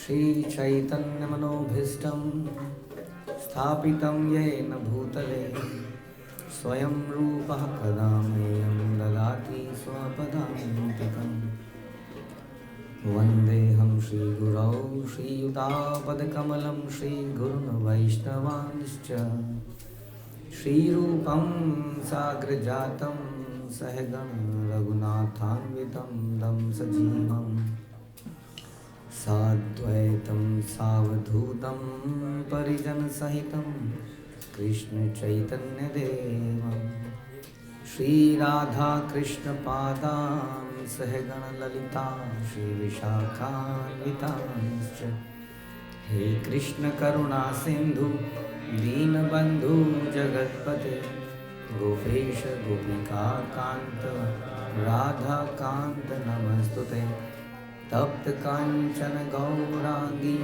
श्रीचैतन्यमनोभीष्टं स्थापितं येन भूतले स्वयं रूपः कदा मह्यं ददाति स्वपदान्तिकम्। वन्देऽहं श्रीगुरौ श्रीयुतापदकमलं श्रीगुरुन् वैष्णवांश्च श्रीरूपं साग्रजातं सहगं रघुनाथान्वितं तं सजीवम् साद्वैतं सावधूतं परिजनसहितं कृष्णचैतन्यदेवं श्रीराधाकृष्णपादां सहगणललिता श्रीविशाखान्वितांश्च। हे कृष्णकरुणा सिन्धु दीनबन्धु जगत्पते गोपेश गोपिकान्त राधाकान्त नमस्तुते। तप्त कांचन गौरांगी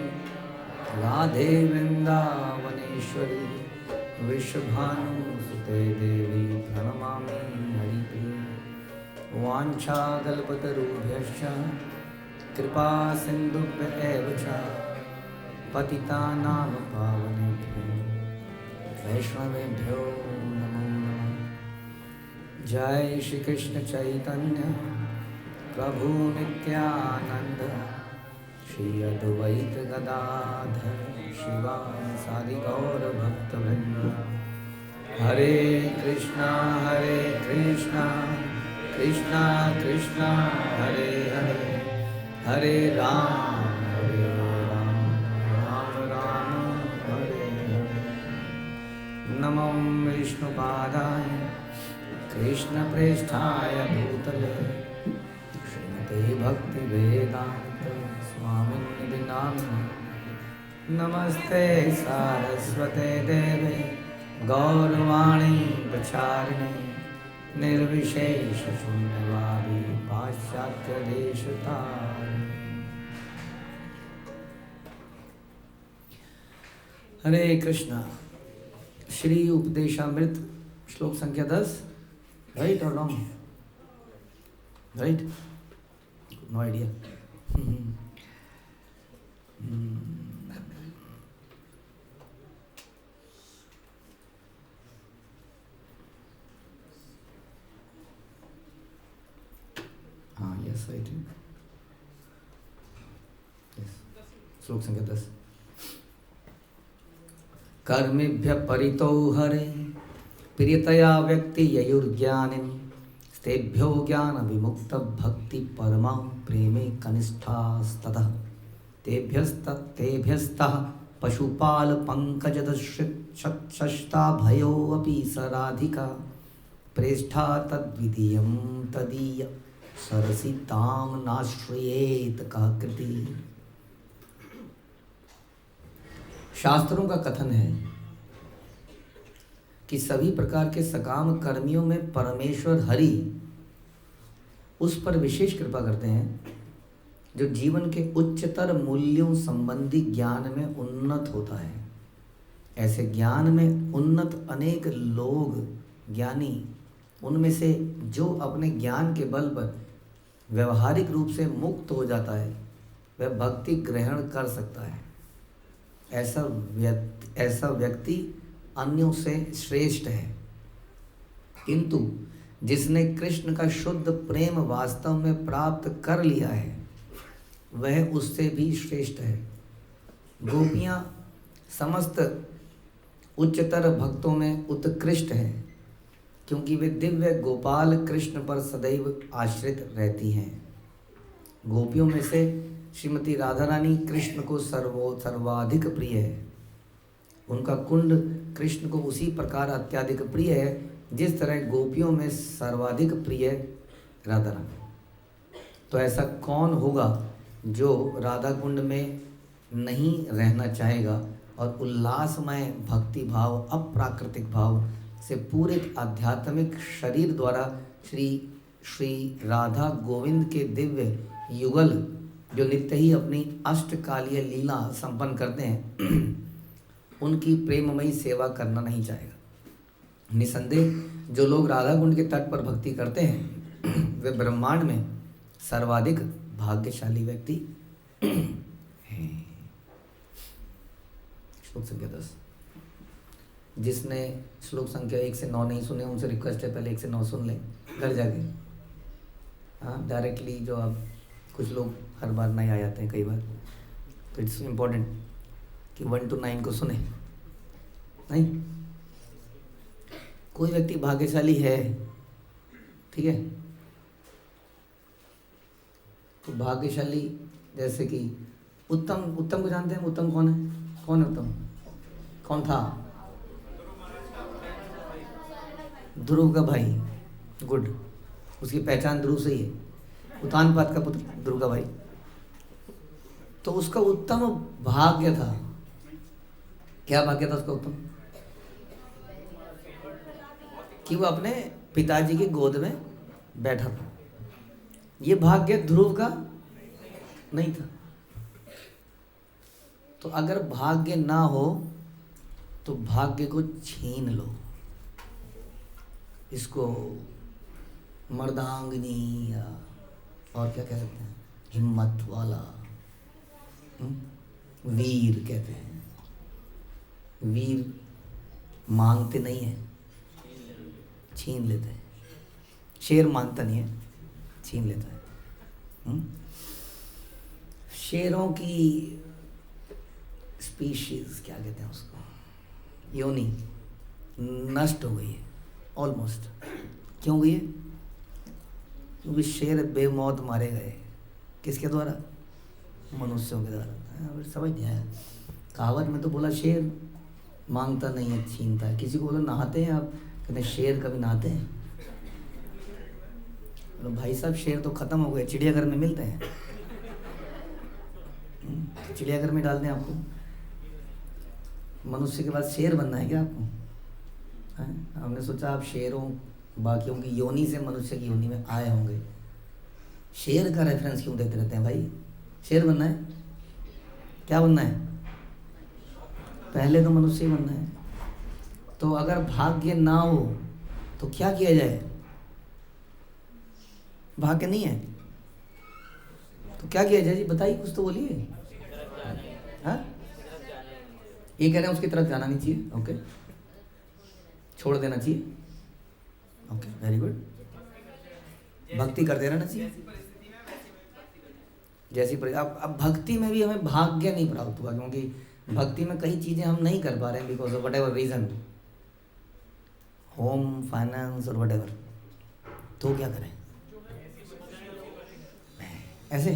राधे वृंदावनेश्वरी विश्वभानुसुते देवी प्रणमामि हरिप्रिये। वाञ्छाकल्पतरुभ्यश्च कृपा सिन्धुभ्येव च पतितानां पावनेभ्यो वैष्णवेभ्यो नमो नमः। जय श्री कृष्ण चैतन्य प्रभु नित्यानंद श्री अद्वैत गदाधर शिवासादि गौर भक्तवृंद। हरे कृष्णा कृष्णा कृष्णा हरे हरे, हरे राम राम राम हरे हरे। नमो विष्णुपादाय कृष्णप्रेष्ठाय भूतले भक्ति वेदांत स्वामिनिधि नामिने। नमस्ते सारस्वते देवे गौरवाणी प्रचारिणे निर्विशेष शून्यवादी पाश्चात्य देशतारिणे। हरे कृष्णा। श्री उपदेशामृत श्लोक संख्या 10। राइट और wrong? Right? No idea. Yes, I do. Yes. श्लोक संख्या 10। कर्मेभ्य परितो हरे प्रियतया व्यक्ति ययुर्ज्ञानिन् तेभ्यो ज्ञान विमुक्त भक्ति परमा प्रेमे कनिष्ठास्ततः तेभ्यस्तः पशुपाल पंकजदशता भयोऽपि स राधिका प्रेष्ठा तद्वितीयं तदीय सरसितां नाश्रयेत कः कृति। शास्त्रों का कथन है कि सभी प्रकार के सकाम कर्मियों में परमेश्वर हरि उस पर विशेष कृपा करते हैं जो जीवन के उच्चतर मूल्यों संबंधी ज्ञान में उन्नत होता है। ऐसे ज्ञान में उन्नत अनेक लोग ज्ञानी, उनमें से जो अपने ज्ञान के बल पर व्यवहारिक रूप से मुक्त हो जाता है वह भक्ति ग्रहण कर सकता है। ऐसा व्यक्ति अन्यों से श्रेष्ठ है, किंतु जिसने कृष्ण का शुद्ध प्रेम वास्तव में प्राप्त कर लिया है वह उससे भी श्रेष्ठ है। गोपियाँ समस्त उच्चतर भक्तों में उत्कृष्ट हैं क्योंकि वे दिव्य गोपाल कृष्ण पर सदैव आश्रित रहती हैं। गोपियों में से श्रीमती राधा रानी कृष्ण को सर्वाधिक प्रिय है। उनका कुंड कृष्ण को उसी प्रकार अत्यधिक प्रिय है जिस तरह गोपियों में सर्वाधिक प्रिय राधा रानी। तो ऐसा कौन होगा जो राधा कुंड में नहीं रहना चाहेगा और उल्लासमय भक्ति भाव, अप्राकृतिक भाव से पूरित आध्यात्मिक शरीर द्वारा श्री राधा गोविंद के दिव्य युगल जो नित्य ही अपनी अष्टकालीय लीला संपन्न करते हैं उनकी प्रेममयी सेवा करना नहीं चाहेगा। निसंदेह जो लोग राधा कुंड के तट पर भक्ति करते हैं वे ब्रह्मांड में सर्वाधिक भाग्यशाली व्यक्ति हैं। श्लोक संख्या 10। जिसने श्लोक संख्या 1 से 9 नहीं सुने उनसे रिक्वेस्ट है पहले 1 से 9 सुन लें घर जाके। हाँ, डायरेक्टली जो आप कुछ लोग हर बार नहीं आ जाते हैं कई बार, तो इट्स इम्पोर्टेंट कि 1 to 9 को सुने। नहीं, कोई व्यक्ति भाग्यशाली है, ठीक है, तो भाग्यशाली जैसे कि उत्तम को जानते हैं? उत्तम कौन है? कौन है उत्तम? कौन था? ध्रुव का भाई। गुड, उसकी पहचान ध्रुव से ही है, उत्तानपाद का पुत्र ध्रुव का भाई। तो उसका उत्तम भाग्य था। क्या भाग्य था उसका उत्तम? कि वो अपने पिताजी की गोद में बैठा था। ये भाग्य ध्रुव का नहीं था। तो अगर भाग्य ना हो तो भाग्य को छीन लो। इसको मर्दांगिनी या और क्या कह सकते हैं, हिम्मत वाला, वीर कहते हैं। वीर मांगते नहीं है, छीन लेते हैं। शेर मांगता नहीं है, छीन लेता है। शेरों की स्पीशीज क्या कहते हैं उसको, योनि नष्ट हो गई है ऑलमोस्ट। क्यों हुई है? क्योंकि शेर बेमौत मारे गए। किसके द्वारा? मनुष्यों के द्वारा। समझ नहीं आया। कहावत में तो बोला शेर मांगता नहीं है, छीनता है। किसी को बोला नहाते हैं आप, कहते हैं शेर कभी नहाते हैं? तो भाई साहब शेर तो खत्म हो गए, चिड़ियाघर में मिलते हैं। चिड़ियाघर में डालते हैं आपको। मनुष्य के बाद शेर बनना है क्या आपको? हमने सोचा आप शेरों बाकियों की योनि से मनुष्य की योनि में आए होंगे। शेर का रेफरेंस क्यों देते रहते हैं भाई? शेर बनना है? क्या बनना है? पहले तो मनुष्य ही बनना है। तो अगर भाग्य ना हो तो क्या किया जाए? भाग्य नहीं है तो क्या किया जाए जी? बताइए, कुछ तो बोलिए। हाँ, ये कह रहे हैं उसकी तरफ जाना नहीं चाहिए। ओके, छोड़ देना चाहिए। Okay, very good. भक्ति करते रहना चाहिए जैसी अब भक्ति में भी हमें भाग्य नहीं प्राप्त हुआ, क्योंकि भक्ति में कई चीज़ें हम नहीं कर पा रहे हैं because of what ever reason, home, finance और वट एवर। तो क्या करें? ऐसे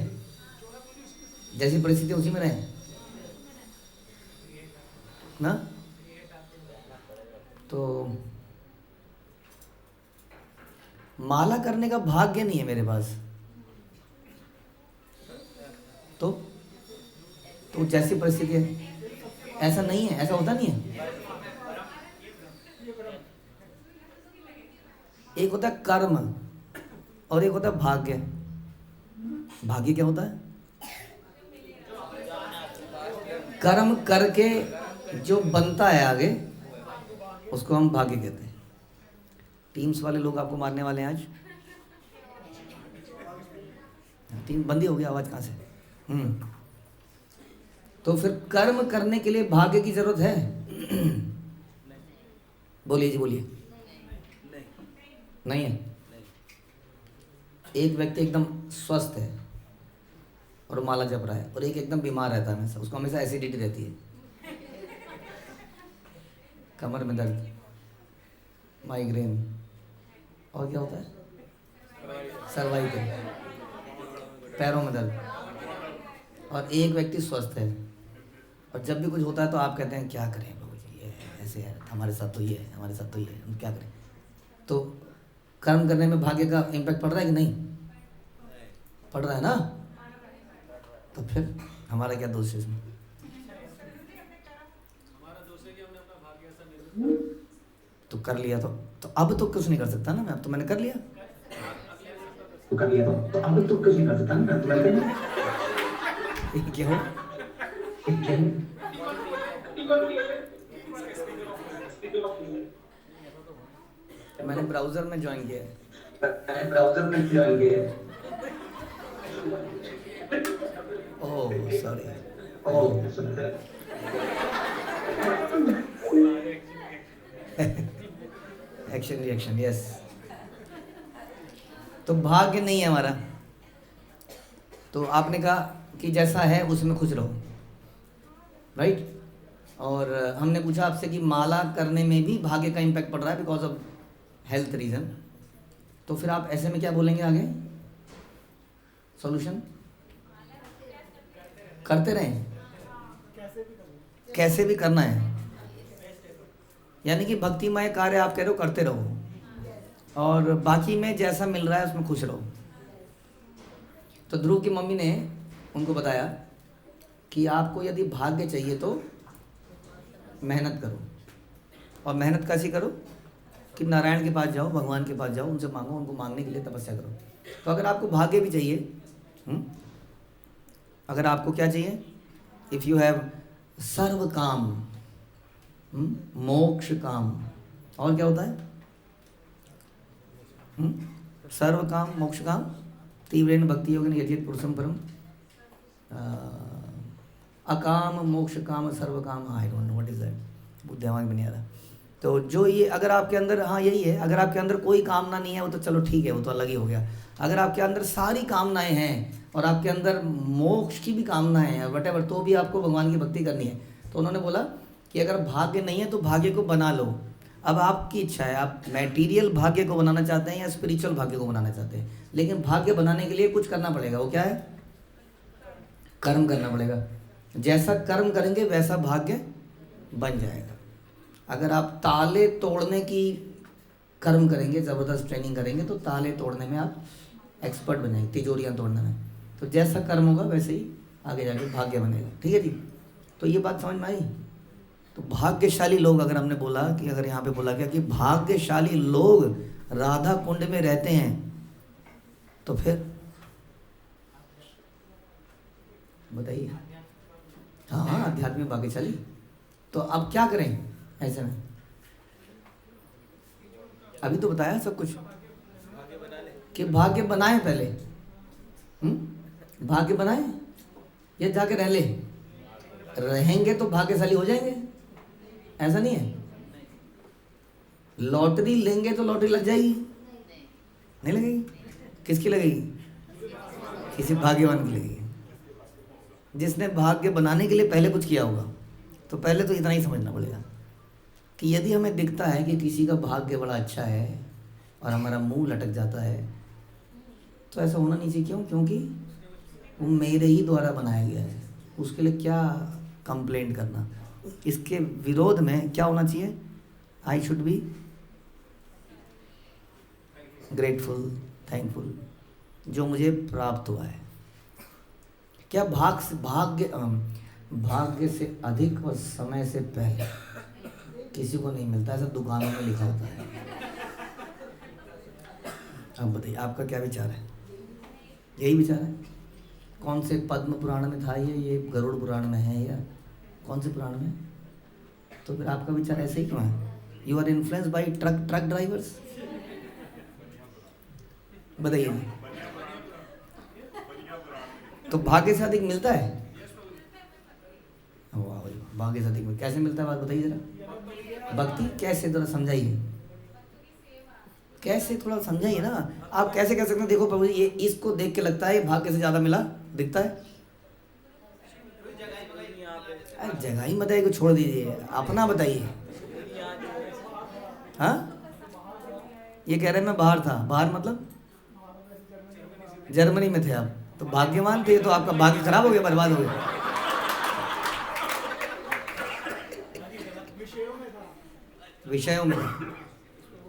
जैसी परिस्थिति उसी में रहें ना। तो माला करने का भाग्य नहीं है मेरे पास, तो जैसी परिस्थिति है ऐसा नहीं है, ऐसा होता नहीं है। एक होता है कर्म और एक होता है भाग्य। भाग्य क्या होता है? कर्म करके जो बनता है आगे उसको हम भाग्य कहते हैं। टीम्स वाले लोग आपको मारने वाले हैं आज। टीम बंदी हो गई, आवाज कहाँ से? तो फिर कर्म करने के लिए भाग्य की जरूरत है? बोलिए जी, बोलिए। नहीं है। एक व्यक्ति एकदम स्वस्थ है और माला जप रहा है, और एक एकदम बीमार रहता है हमेशा, उसको हमेशा एसिडिटी रहती है, कमर में दर्द, माइग्रेन, और क्या होता है, सर्वाइकल, पैरों में दर्द। और एक व्यक्ति स्वस्थ है और जब भी कुछ होता है तो आप कहते हैं क्या करें बाबू जी, ये ऐसे है, हमारे साथ तो ये है, हमारे साथ तो ये है, हम क्या करें। तो कर्म करने में भाग्य का इम्पैक्ट पड़ रहा है कि नहीं पड़ रहा है ना? तो फिर हमारा क्या दोष है इसमें? तो कर लिया तो अब तो कुछ नहीं कर सकता ना मैं, अब तो मैंने कर लिया। तो कर लिया तो अब तो कुछ नहीं कर सकता ना, तो मैंने कर लिया। क्या हो? मैंने ब्राउजर में ज्वाइन किया है। ब्राउजर में ज्वाइन किया है। Oh sorry. Oh sorry. Action reaction, yes. तो भाग्य नहीं है हमारा, तो आपने कहा कि जैसा है उसमें खुश रहो, राइट। और हमने पूछा आपसे कि माला करने में भी भाग्य का इम्पैक्ट पड़ रहा है बिकॉज ऑफ हेल्थ रीज़न, तो फिर आप ऐसे में क्या बोलेंगे आगे? सॉल्यूशन करते रहें, कैसे भी करना है, यानी कि भक्तिमय कार्य आप कह रहे हो करते रहो, और बाकी में जैसा मिल रहा है उसमें खुश रहो। तो ध्रुव की मम्मी ने उनको बताया कि आपको यदि भाग्य चाहिए तो मेहनत करो, और मेहनत कैसी करो कि नारायण के पास जाओ, भगवान के पास जाओ, उनसे मांगो, उनको मांगने के लिए तपस्या करो। तो अगर आपको भाग्य भी चाहिए, अगर आपको क्या चाहिए, इफ़ यू हैव सर्व काम, मोक्ष काम, और क्या होता है? सर्व काम मोक्ष काम, तीव्रेण भक्ति योगेन यजेत पुरुषम परम, अकाम मोक्ष काम सर्व काम, I don't know what is that, बुद्धिमान भी नहीं आ रहा। तो जो ये अगर आपके अंदर, हाँ यही है, अगर आपके अंदर कोई कामना नहीं है वो तो चलो ठीक है, वो तो अलग ही हो गया। अगर आपके अंदर सारी कामनाएं हैं और आपके अंदर मोक्ष की भी कामनाएं हैं वटेवर, तो भी आपको भगवान की भक्ति करनी है। तो उन्होंने बोला कि अगर भाग्य नहीं है तो भाग्य को बना लो। अब आपकी इच्छा है, आप मैटीरियल भाग्य को बनाना चाहते हैं या स्पिरिचुअल भाग्य को बनाना चाहते हैं, लेकिन भाग्य बनाने के लिए कुछ करना पड़ेगा। वो क्या है? कर्म करना पड़ेगा। जैसा कर्म करेंगे वैसा भाग्य बन जाएगा। अगर आप ताले तोड़ने की कर्म करेंगे, ज़बरदस्त ट्रेनिंग करेंगे, तो ताले तोड़ने में आप एक्सपर्ट बन जाएंगे, तिजोरियाँ तोड़ने में। तो जैसा कर्म होगा वैसे ही आगे जाके भाग्य बनेगा। ठीक है जी, तो ये बात समझ में आई। तो भाग्यशाली लोग, अगर हमने बोला कि अगर यहाँ पे बोला गया कि भाग्यशाली लोग राधा कुंड में रहते हैं, तो फिर बताइए। हाँ, आध्यात्मिक भाग्यशाली। तो अब क्या करें ऐसे में? अभी तो बताया सब कुछ कि भाग्य बनाए पहले, भाग्य बनाए या जाके रह ले, रहेंगे तो भाग्यशाली हो जाएंगे। ऐसा नहीं है, लॉटरी लेंगे तो लॉटरी लग जाएगी? नहीं लगेगी। किसकी लगेगी? किसी भाग्यवान की लगेगी, जिसने भाग्य बनाने के लिए पहले कुछ किया होगा। तो पहले तो इतना ही समझना पड़ेगा कि यदि हमें दिखता है कि किसी का भाग्य बड़ा अच्छा है और हमारा मुंह लटक जाता है, तो ऐसा होना नहीं चाहिए। क्यों? क्योंकि वो मेरे ही द्वारा बनाया गया है, उसके लिए क्या कंप्लेंट करना। इसके विरोध में क्या होना चाहिए? I should be grateful, thankful, जो मुझे प्राप्त हुआ है। क्या भाग्य से अधिक और समय से पहले किसी को नहीं मिलता, ऐसा दुकानों में लिखा होता है। अब बताइए आपका क्या विचार है? यही विचार है? कौन से पद्म पुराण में था ये गरुड़ पुराण में है या कौन से पुराण में? तो फिर आपका विचार ऐसे ही क्यों है? You are influence by truck drivers. बताइए। तो भाग्य से अधिक मिलता है? वाह भाई, भाग्य से अधिक कैसे मिलता है? बात बताइए जरा। भक्ति कैसे, थोड़ा समझाइए। कैसे, थोड़ा समझाइए ना। आप कैसे कह सकते हैं? देखो प्रभु जी, ये इसको देख के लगता है ये भाग्य से ज्यादा मिला, दिखता है। अरे जगह ही बताइए, को छोड़ दीजिए, अपना बताइए। हाँ, ये कह रहे मैं बाहर था। बाहर मतलब जर्मनी में थे आप, तो भाग्यवान थे। तो आपका भाग्य खराब हो गया, बर्बाद हो गया। विषयों में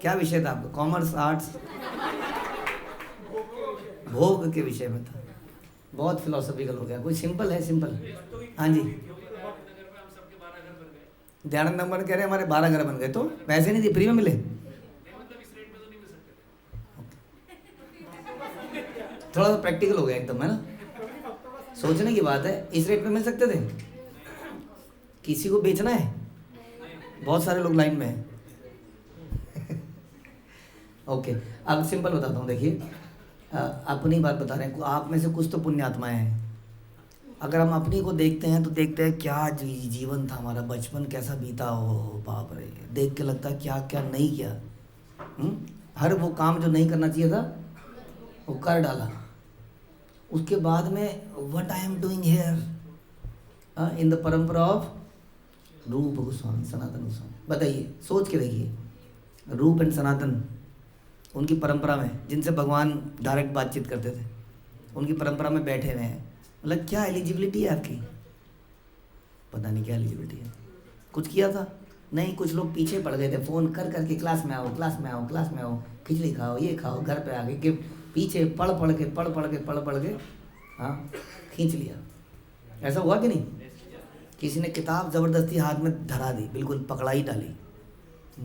क्या विषय था आपका? कॉमर्स, आर्ट्स, भोग के विषय में था। बहुत फिलोसॉफिकल हो गया। कोई सिंपल है? सिंपल। हाँ जी, दयानंद नंबर कह रहे हमारे 12 घर बन गए। तो पैसे नहीं दिए, फ्री में मिले? थोड़ा सा प्रैक्टिकल हो गया एकदम, है ना? सोचने की बात है। इस रेट पे मिल सकते थे? किसी को बेचना है? बहुत सारे लोग लाइन में हैं। ओके, अब सिंपल बताता हूँ। देखिए, अपनी बात बता रहे हैं। आप में से कुछ तो पुण्यात्माएं हैं। अगर हम अपनी को देखते हैं तो देखते हैं क्या जीवन था हमारा, बचपन कैसा बीता हो, बाप रे, देख के लगता है क्या क्या नहीं किया। हर वो काम जो नहीं करना चाहिए था वो कर डाला। उसके बाद में what I am doing here in the परंपरा ऑफ रूप गोस्वामी, सनातन गोस्वामी। बताइए, सोच के देखिए, रूप एंड सनातन उनकी परंपरा में, जिनसे भगवान डायरेक्ट बातचीत करते थे, उनकी परंपरा में बैठे हुए हैं। मतलब क्या एलिजिबिलिटी है आपकी? पता नहीं क्या एलिजिबिलिटी है। कुछ किया था? नहीं। कुछ लोग पीछे पड़ गए थे, फ़ोन कर करके क्लास में आओ, क्लास में आओ, क्लास में आओ, खिचड़ी खाओ, ये खाओ, घर पे आ गए कि पीछे पढ़ पढ़ के हाँ खींच लिया। ऐसा हुआ कि नहीं? किसी ने किताब ज़बरदस्ती हाथ में धरा दी, बिल्कुल पकड़ाई डाली,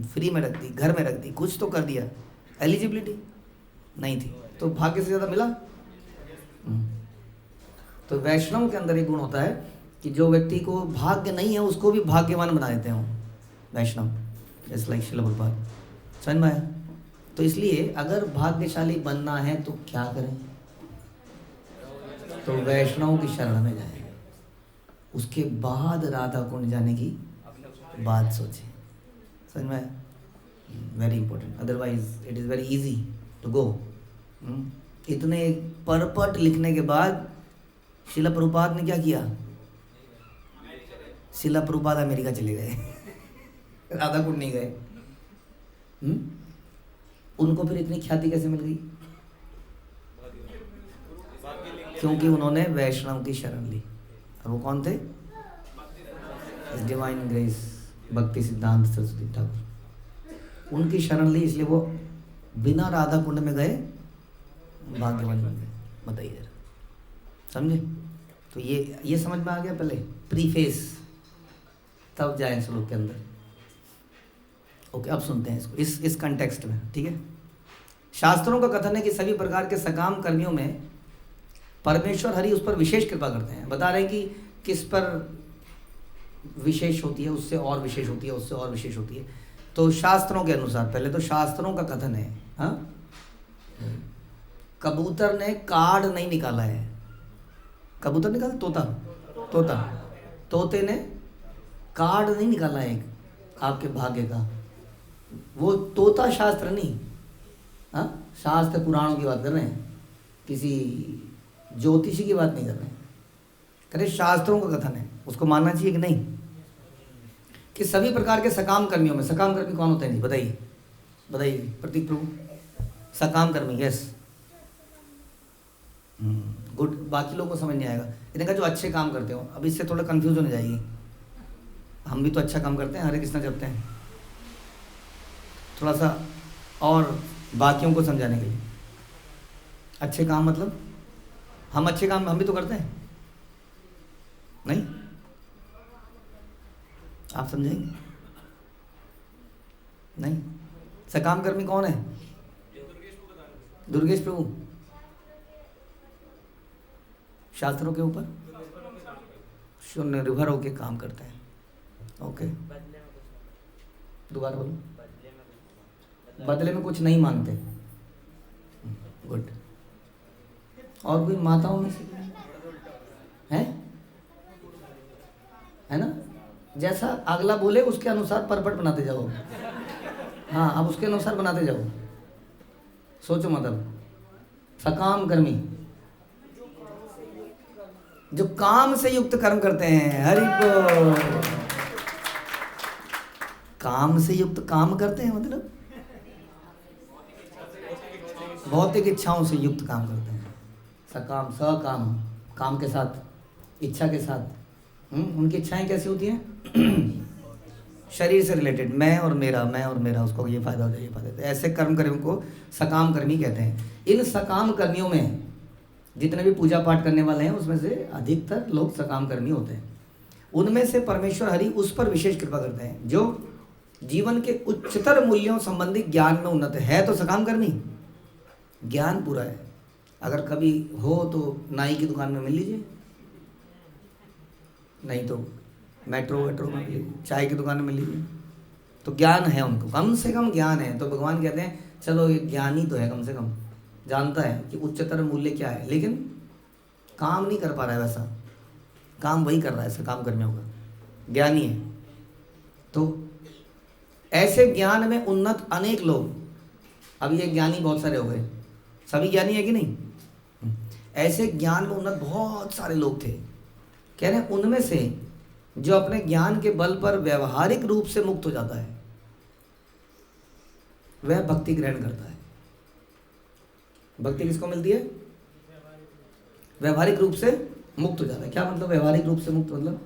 फ्री में रख दी, घर में रख दी, कुछ तो कर दिया। एलिजिबिलिटी नहीं थी, तो भाग्य से ज़्यादा मिला। तो वैष्णव के अंदर एक गुण होता है कि जो व्यक्ति को भाग्य नहीं है उसको भी भाग्यवान बना देते हैं वैष्णव, जैसे लाइक श्रील प्रभुपाद। समझ में आया? तो इसलिए अगर भाग्यशाली बनना है तो क्या करें? तो वैष्णव की शरण में जाएं, उसके बाद राधा कुंड जाने की बात सोचें। समझ में आया? Very important, otherwise it is very easy to go. इतने परपट लिखने के बाद श्रील प्रभुपाद ने क्या किया? श्रील प्रभुपाद अमेरिका चले गए, राधा कुंड नहीं गए। उनको फिर इतनी ख्याति कैसे मिल गई? क्योंकि उन्होंने वैष्णव की शरण ली। और वो कौन थे? डिवाइन ग्रेस भक्ति सिद्धांत सरस्वती ठाकुर, उनकी शरण ली, इसलिए वो बिना राधा कुंड में गए भाग्यवान बन गए। बताइए जरा, समझे? तो ये समझ में आ गया पहले प्रीफेस, तब जाए श्लोक के अंदर। ओके, अब सुनते हैं इसको इस कंटेक्स्ट में, ठीक है। शास्त्रों का कथन है कि सभी प्रकार के सकाम कर्मियों में परमेश्वर हरि उस पर विशेष कृपा करते हैं। बता रहे हैं कि किस पर विशेष होती है, उससे और विशेष होती है, उससे और विशेष होती है। तो शास्त्रों के अनुसार, पहले तो शास्त्रों का कथन है, हाँ, कबूतर ने कार्ड नहीं निकाला है। कबूतर निकाला, तोता तोते ने कार्ड नहीं निकाला है आपके भाग्य का। वो तोता शास्त्र नहीं, हाँ, शास्त्र पुराणों की बात कर रहे हैं, किसी ज्योतिषी की बात नहीं कर रहे हैं। कह रहे शास्त्रों का कथन है, उसको मानना चाहिए कि नहीं? कि सभी प्रकार के सकाम कर्मियों में, सकाम कर्मी कौन होते हैं जी? बताइए प्रतीक प्रभु। सकाम कर्मी, यस, गुड। बाकी लोगों को समझ नहीं आएगा। इन्हें कहा जो अच्छे काम करते हो। अब इससे थोड़ा कंफ्यूजन हो जाएगी। हम भी तो अच्छा काम करते हैं, हरे कृष्णा जपते हैं। थोड़ा सा और बाकियों को समझाने के लिए, अच्छे काम मतलब हम अच्छे काम हम भी तो करते हैं, नहीं? आप समझेंगे? नहीं। सकाम कर्मी कौन है? दुर्गेश प्रभु। शास्त्रों के ऊपर शून्य निर्भर होके काम करते हैं। ओके, दोबारा बोलो। बदले में कुछ नहीं मांगते। गुड। और कोई माताओं में से है ना? जैसा अगला बोले उसके अनुसार परपट बनाते जाओ। हाँ, अब उसके अनुसार बनाते जाओ। सोचो मतलब, सकाम कर्मी जो काम से युक्त कर्म करते हैं। हरि बोल। काम से युक्त काम करते हैं मतलब भौतिक इच्छाओं से युक्त काम करते हैं। सकाम, सकाम, काम के साथ, इच्छा के साथ। उनकी इच्छाएं कैसी होती हैं? शरीर से रिलेटेड, मैं और मेरा, उसको ये फायदा होता है, ये फायदा होता है। ऐसे कर्म कर्मियों को सकाम कर्मी कहते हैं। इन सकाम कर्मियों में जितने भी पूजा पाठ करने वाले हैं उसमें से अधिकतर लोग सकाम कर्मी होते हैं। उनमें से परमेश्वर हरि उस पर विशेष कृपा करते हैं जो जीवन के उच्चतर मूल्यों संबंधी ज्ञान में उन्नत है। तो सकाम कर्मी, ज्ञान पूरा है। अगर कभी हो तो नाई की दुकान में मिल लीजिए, नहीं तो मेट्रो में मिल लीजिए, चाय की दुकान में मिल लीजिए। तो ज्ञान है उनको, कम से कम ज्ञान है। तो भगवान कहते हैं चलो ये ज्ञानी तो है, कम से कम जानता है कि उच्चतर मूल्य क्या है, लेकिन काम नहीं कर पा रहा है वैसा। काम वही कर रहा है, इसका काम करने होगा, ज्ञानी है। तो ऐसे ज्ञान में उन्नत अनेक लोग, अब ये ज्ञानी बहुत सारे हो गए, सभी ज्ञानी है कि नहीं? ऐसे ज्ञान में उन्नत बहुत सारे लोग थे। कह रहे हैं उनमें से जो अपने ज्ञान के बल पर व्यवहारिक रूप से मुक्त हो जाता है वह भक्ति ग्रहण करता है। भक्ति किसको मिलती है? व्यवहारिक रूप से मुक्त हो जाता है। क्या मतलब व्यवहारिक रूप से मुक्त? मतलब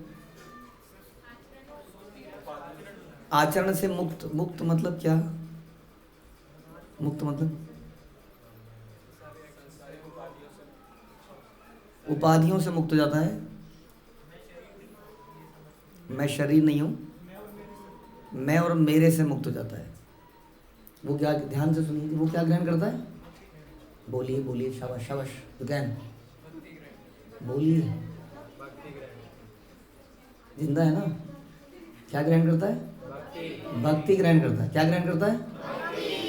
आचरण से मुक्त। मुक्त मतलब क्या? मुक्त मतलब उपाधियों से मुक्त हो जाता है। मैं शरीर नहीं हूं, मैं और मेरे से मुक्त हो जाता है। वो क्या, ध्यान से सुनिए, वो क्या ग्रहण करता है? बोलिए बोलिए, शाबाश शाबाश, यू कैन, बोलिए, जिंदा है ना? क्या ग्रहण करता है? भक्ति ग्रहण करता है। क्या ग्रहण करता है?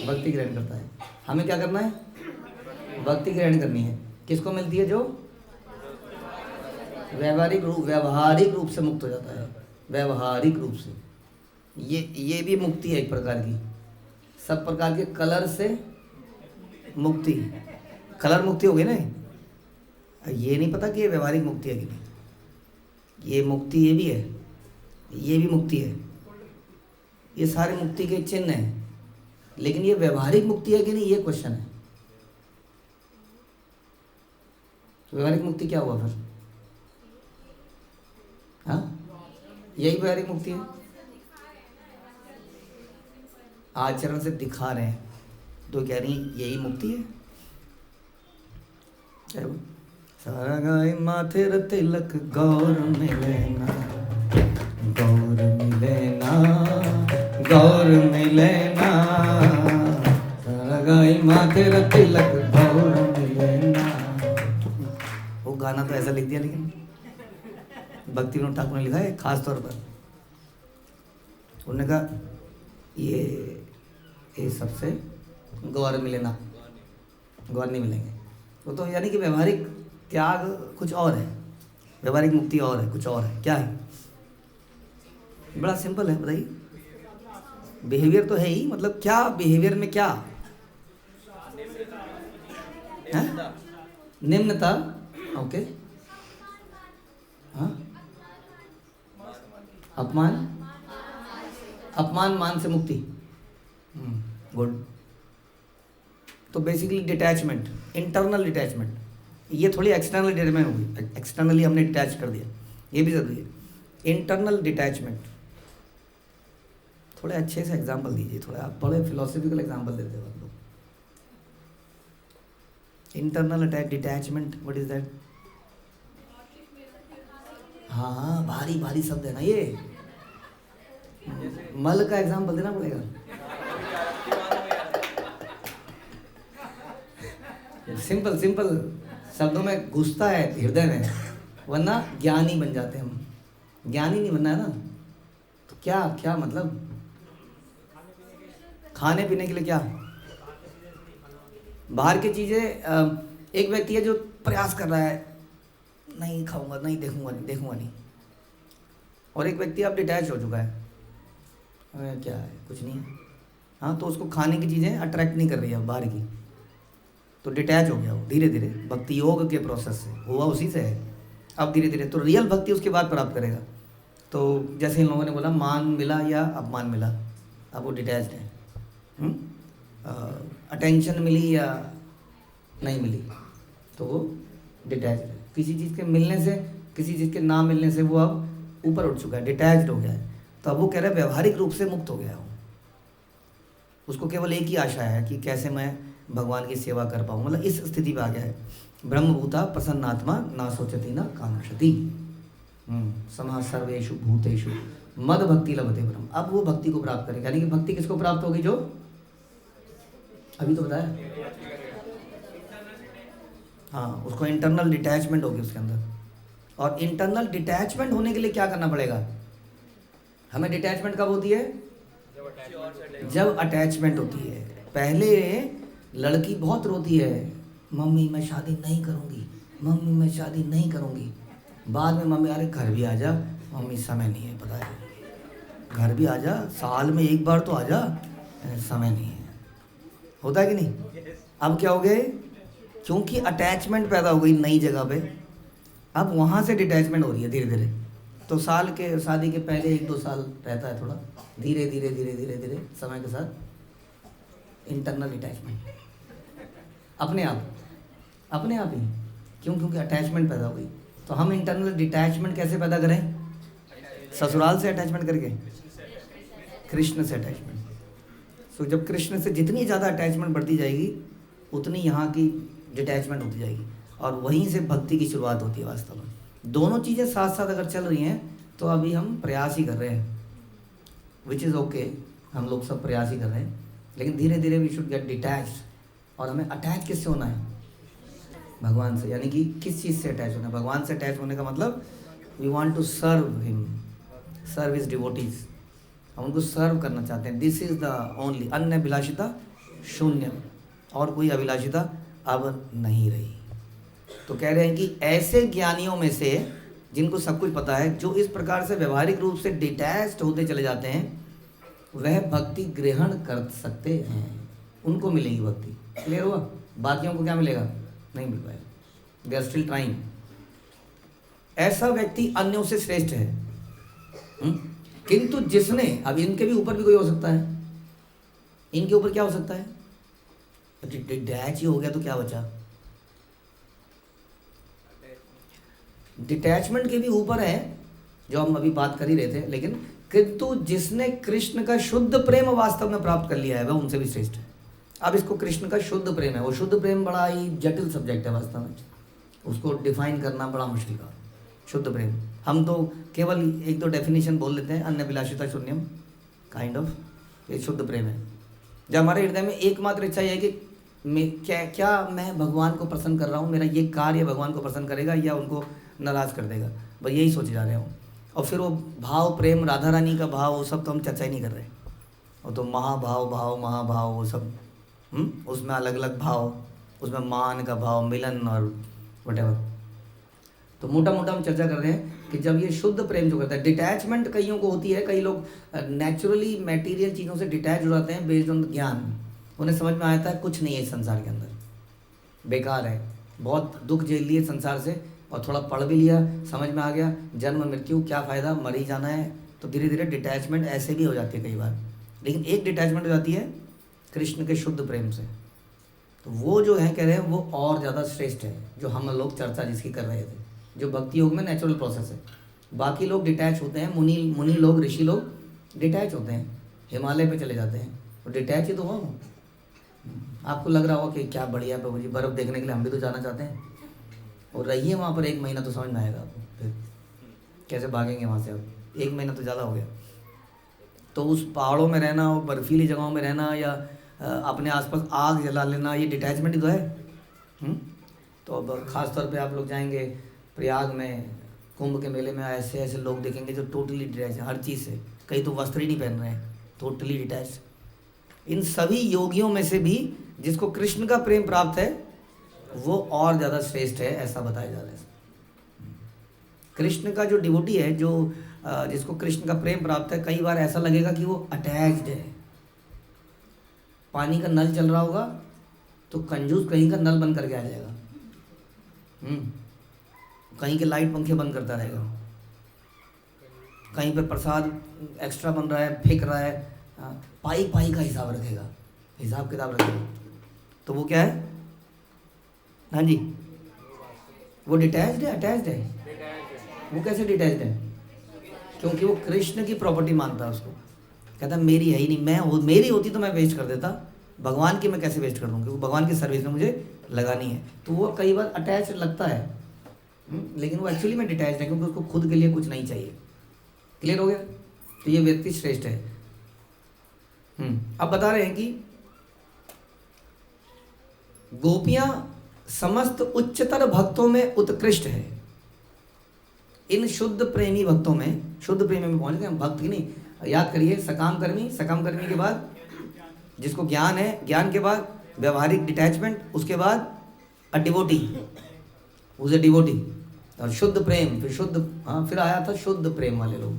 भक्ति ग्रहण करता है। हमें क्या करना है? भक्ति ग्रहण करनी है। किसको मिलती है? जो व्यवहारिक रूप से मुक्त हो जाता है। व्यवहारिक रूप से ये भी मुक्ति है एक प्रकार की। सब प्रकार के कलर से मुक्ति, कलर मुक्ति हो गई ना। ये नहीं पता कि ये व्यवहारिक मुक्ति है कि नहीं। ये मुक्ति ये भी है, ये भी मुक्ति है, ये सारे मुक्ति के चिन्ह हैं, लेकिन ये व्यवहारिक मुक्ति है कि नहीं, ये क्वेश्चन है। तो व्यवहारिक मुक्ति क्या हुआ फिर? हाँ, यही व्यवहारिक मुक्ति है। आचरण से दिखा रहे हैं तो कह रही यही मुक्ति है। सारा गाय माथे र तिलक गौर मिले ना, गौर मिले ना, गौर मिले ना, सारा गाय माथे र तिलक गौर मिले ना। वो गाना तो ऐसा लिख दिया, लेकिन भक्ति विनोद ठाकुर ने लिखा है खास तौर पर। उन्होंने कहा ये सबसे गौर मिले ना, गौर नहीं मिलेंगे। वो तो यानी कि व्यवहारिक त्याग कुछ और है, व्यवहारिक मुक्ति और है, कुछ और है। क्या है? बड़ा सिंपल है, बताइए। बिहेवियर तो है ही, मतलब क्या बिहेवियर में क्या है? निम्नता। ओके, हाँ, अपमान, अपमान मान से मुक्ति। गुड। तो बेसिकली डिटैचमेंट, इंटरनल डिटैचमेंट। ये थोड़ी एक्सटर्नल डिटैचमेंट होगी, एक्सटर्नली हमने डिटैच कर दिया, ये भी जरूरी है। इंटरनल डिटैचमेंट, थोड़े अच्छे से एग्जांपल दीजिए, थोड़ा आप बड़े फिलोसफिकल एग्जांपल देते हो आप लोग। Internal detachment, what is that? हाँ, भारी भारी शब्द है ना ये। मल का एग्जांपल देना पड़ेगा। सिंपल सिंपल शब्दों में घुसता है हृदय में, वरना ज्ञानी बन जाते हैं हम। ज्ञानी नहीं बनना है ना, तो क्या क्या मतलब? खाने पीने के लिए क्या? बाहर की चीज़ें। एक व्यक्ति है जो प्रयास कर रहा है, नहीं खाऊंगा, नहीं देखूंगा, नहीं देखूंगा नहीं। और एक व्यक्ति अब डिटैच हो चुका है, क्या है, कुछ नहीं है। हाँ, तो उसको खाने की चीज़ें अट्रैक्ट नहीं कर रही है बाहर की, तो डिटैच हो गया वो धीरे धीरे। भक्ति योग के प्रोसेस से हुआ, उसी से है। अब धीरे धीरे तो रियल भक्ति उसके बाद प्राप्त करेगा। तो जैसे इन लोगों ने बोला, मान मिला या अपमान मिला, अब वो डिटैच्ड है। अटेंशन मिली या नहीं मिली, तो वो डिटैच्ड है। किसी चीज़ के मिलने से, किसी चीज़ के ना मिलने से वो अब ऊपर उठ चुका है, डिटैच्ड हो गया है। तो अब वो कह रहा है व्यवहारिक रूप से मुक्त हो गया हूँ। उसको केवल एक ही आशा है कि कैसे मैं भगवान की सेवा कर पाऊँ, मतलब इस स्थिति पे आ गया है। ब्रह्मभूता प्रसन्नात्मा ना सोचती ना कांक्षति, समा सर्वेषु भूतेषु मद भक्ति लभते ब्रह्म। अब वो भक्ति को प्राप्त करेगा, यानी कि भक्ति किसको प्राप्त होगी? जो अभी तो बताया, हाँ, उसको इंटरनल डिटैचमेंट होगी उसके अंदर। और इंटरनल डिटैचमेंट होने के लिए क्या करना पड़ेगा? हमें डिटैचमेंट कब होती है? जब अटैचमेंट होती है। पहले लड़की बहुत रोती है, मम्मी मैं शादी नहीं करूंगी, मम्मी मैं शादी नहीं करूंगी। बाद में मम्मी, अरे घर भी आ जा, मम्मी समय नहीं है, पता है, घर भी आ जा, साल में एक बार तो आ जा, समय नहीं है। होता है कि नहीं? अब क्या हो गए, क्योंकि अटैचमेंट पैदा हो गई नई जगह पे, अब वहाँ से डिटैचमेंट हो रही है धीरे धीरे। तो शादी के पहले 1-2 साल रहता है, थोड़ा धीरे धीरे धीरे धीरे धीरे समय के साथ इंटरनल डिटैचमेंट अपने आप ही। क्यों? क्योंकि अटैचमेंट पैदा हो गई। तो हम इंटरनल डिटैचमेंट कैसे पैदा करें? ससुराल से अटैचमेंट करके, कृष्ण से अटैचमेंट। सो जब कृष्ण से जितनी ज़्यादा अटैचमेंट बढ़ती जाएगी उतनी यहाँ की डिटैचमेंट होती जाएगी, और वहीं से भक्ति की शुरुआत होती है वास्तव में। दोनों चीज़ें साथ साथ अगर चल रही हैं तो अभी हम प्रयास ही कर रहे हैं, विच इज़ ओके, हम लोग सब प्रयास ही कर रहे हैं, लेकिन धीरे धीरे वी शुड गेट डिटैच्ड। और हमें अटैच किससे होना है? भगवान से। यानी कि किस चीज़ से अटैच होना है? भगवान से अटैच होने का मतलब we want to serve him, serve is devotees, हम उनको सर्व करना चाहते हैं। दिस इज द ओनली, अन्य अभिलाषिता शून्य, और कोई अभिलाषिता अब नहीं रही। तो कह रहे हैं कि ऐसे ज्ञानियों में से जिनको सब कुछ पता है, जो इस प्रकार से व्यवहारिक रूप से डिटैच्ड होते चले जाते हैं, वह भक्ति ग्रहण कर सकते हैं, उनको मिलेगी भक्ति। क्लियर हुआ? बाकियों को क्या मिलेगा? नहीं मिल पाएगा। They are still trying. ऐसा व्यक्ति अन्यों से श्रेष्ठ है। किंतु जिसने, अब इनके भी ऊपर भी कोई हो सकता है, इनके ऊपर क्या हो सकता है? डिटैच ही हो गया तो क्या बचा? डिटैचमेंट के भी ऊपर है, जो हम अभी बात कर ही रहे थे, लेकिन किंतु जिसने कृष्ण का शुद्ध प्रेम वास्तव में प्राप्त कर लिया है, वह उनसे भी श्रेष्ठ है। अब इसको कृष्ण का शुद्ध प्रेम है, वो शुद्ध प्रेम बड़ा ही जटिल सब्जेक्ट है वास्तव में, उसको डिफाइन करना बड़ा मुश्किल है। शुद्ध प्रेम, हम तो केवल 1-2 डेफिनेशन बोल लेते हैं, अन्य विलासिता शून्यम, काइंड ऑफ, ये शुद्ध प्रेम है। जब हमारे हृदय में एकमात्र इच्छा है कि क्या मैं भगवान को प्रसन्न कर रहा हूँ, मेरा ये कार्य भगवान को प्रसन्न करेगा या उनको नाराज़ कर देगा, बस यही सोचे जा रहे हूँ। और फिर वो भाव, प्रेम, राधा रानी का भाव, वो सब तो हम चर्चा ही नहीं कर रहे। वो तो महाभाव वो सब, उसमें अलग अलग भाव, उसमें मान का भाव, मिलन और व्हाटएवर। तो मोटा मोटा हम चर्चा कर रहे हैं कि जब ये शुद्ध प्रेम जो करता है, डिटैचमेंट कईयों को होती है, कई लोग नेचुरली मटेरियल चीज़ों से डिटैच हो जाते हैं बेस्ड ऑन ज्ञान। उन्हें समझ में आता है कुछ नहीं है इस संसार के अंदर, बेकार है, बहुत दुख झेल लिए संसार से, और थोड़ा पढ़ भी लिया, समझ में आ गया जन्म मृत्यु क्या फ़ायदा, मर ही जाना है। तो धीरे धीरे डिटैचमेंट ऐसे भी हो जाती है कई बार। लेकिन एक डिटैचमेंट हो जाती है कृष्ण के शुद्ध प्रेम से, तो वो जो है कह रहे हैं वो और ज़्यादा श्रेष्ठ है, जो हम लोग चर्चा जिसकी कर रहे थे, जो भक्ति योग में नेचुरल प्रोसेस है। बाकी लोग डिटैच होते हैं, मुनि लोग, ऋषि लोग डिटैच होते हैं, हिमालय पे चले जाते हैं, तो डिटैच ही तो हो। आपको लग रहा होगा कि क्या बढ़िया प्रभु जी, बर्फ़ देखने के लिए हम भी तो जाना चाहते हैं, और रहिए वहाँ पर 1 महीना तो समझ में आएगा आपको, फिर कैसे भागेंगे वहाँ से आप। 1 महीना तो ज़्यादा हो गया। तो उस पहाड़ों में रहना और बर्फीली जगहों में रहना, या अपने आसपास आग जला लेना, ये डिटैचमेंट ही तो है। तो अब ख़ास तौर पे आप लोग जाएंगे प्रयाग में, कुंभ के मेले में, ऐसे ऐसे लोग देखेंगे जो टोटली डिटैच है हर चीज़ से, कई तो वस्त्र ही नहीं पहन रहे हैं, टोटली डिटैच। इन सभी योगियों में से भी जिसको कृष्ण का प्रेम प्राप्त है वो और ज़्यादा श्रेष्ठ है, ऐसा बताया जा रहा है। कृष्ण का जो डिवोटी है, जो जिसको कृष्ण का प्रेम प्राप्त है, कई बार ऐसा लगेगा कि वो अटैच्ड है। पानी का नल चल रहा होगा तो कंजूस कहीं का नल बंद करके आ जाएगा, कहीं के लाइट पंखे बंद करता रहेगा, कहीं पे प्रसाद एक्स्ट्रा बन रहा है, फेंक रहा है, पाई का हिसाब रखेगा, हिसाब किताब रखेगा। तो वो क्या है? हाँ जी, वो डिटैच्ड है, अटैच्ड है। वो कैसे डिटैच्ड है? क्योंकि वो कृष्ण की प्रॉपर्टी मानता है उसको, कहता है मेरी है ही नहीं, मेरी होती तो मैं वेस्ट कर देता, भगवान की मैं कैसे वेस्ट कर दूँ, क्योंकि भगवान की सर्विस में मुझे लगानी है। तो वो कई बार अटैच लगता है, लेकिन वो एक्चुअली में डिटैच्ड है, क्योंकि उसको खुद के लिए कुछ नहीं चाहिए। क्लियर हो गया? तो ये व्यक्ति श्रेष्ठ है। अब बता रहे हैं कि गोपियां समस्त उच्चतर भक्तों में उत्कृष्ट है। इन शुद्ध प्रेमी भक्तों में, शुद्ध प्रेमी में पहुंच गए हम, भक्त ही नहीं, याद करिए, सकाम कर्मी के बाद जिसको ज्ञान है, ज्ञान के बाद व्यवहारिक डिटैचमेंट, उसके बाद अ डिवोटी, उसे डिवोटी, और शुद्ध प्रेम, फिर शुद्ध, हाँ फिर आया था शुद्ध प्रेम वाले लोग।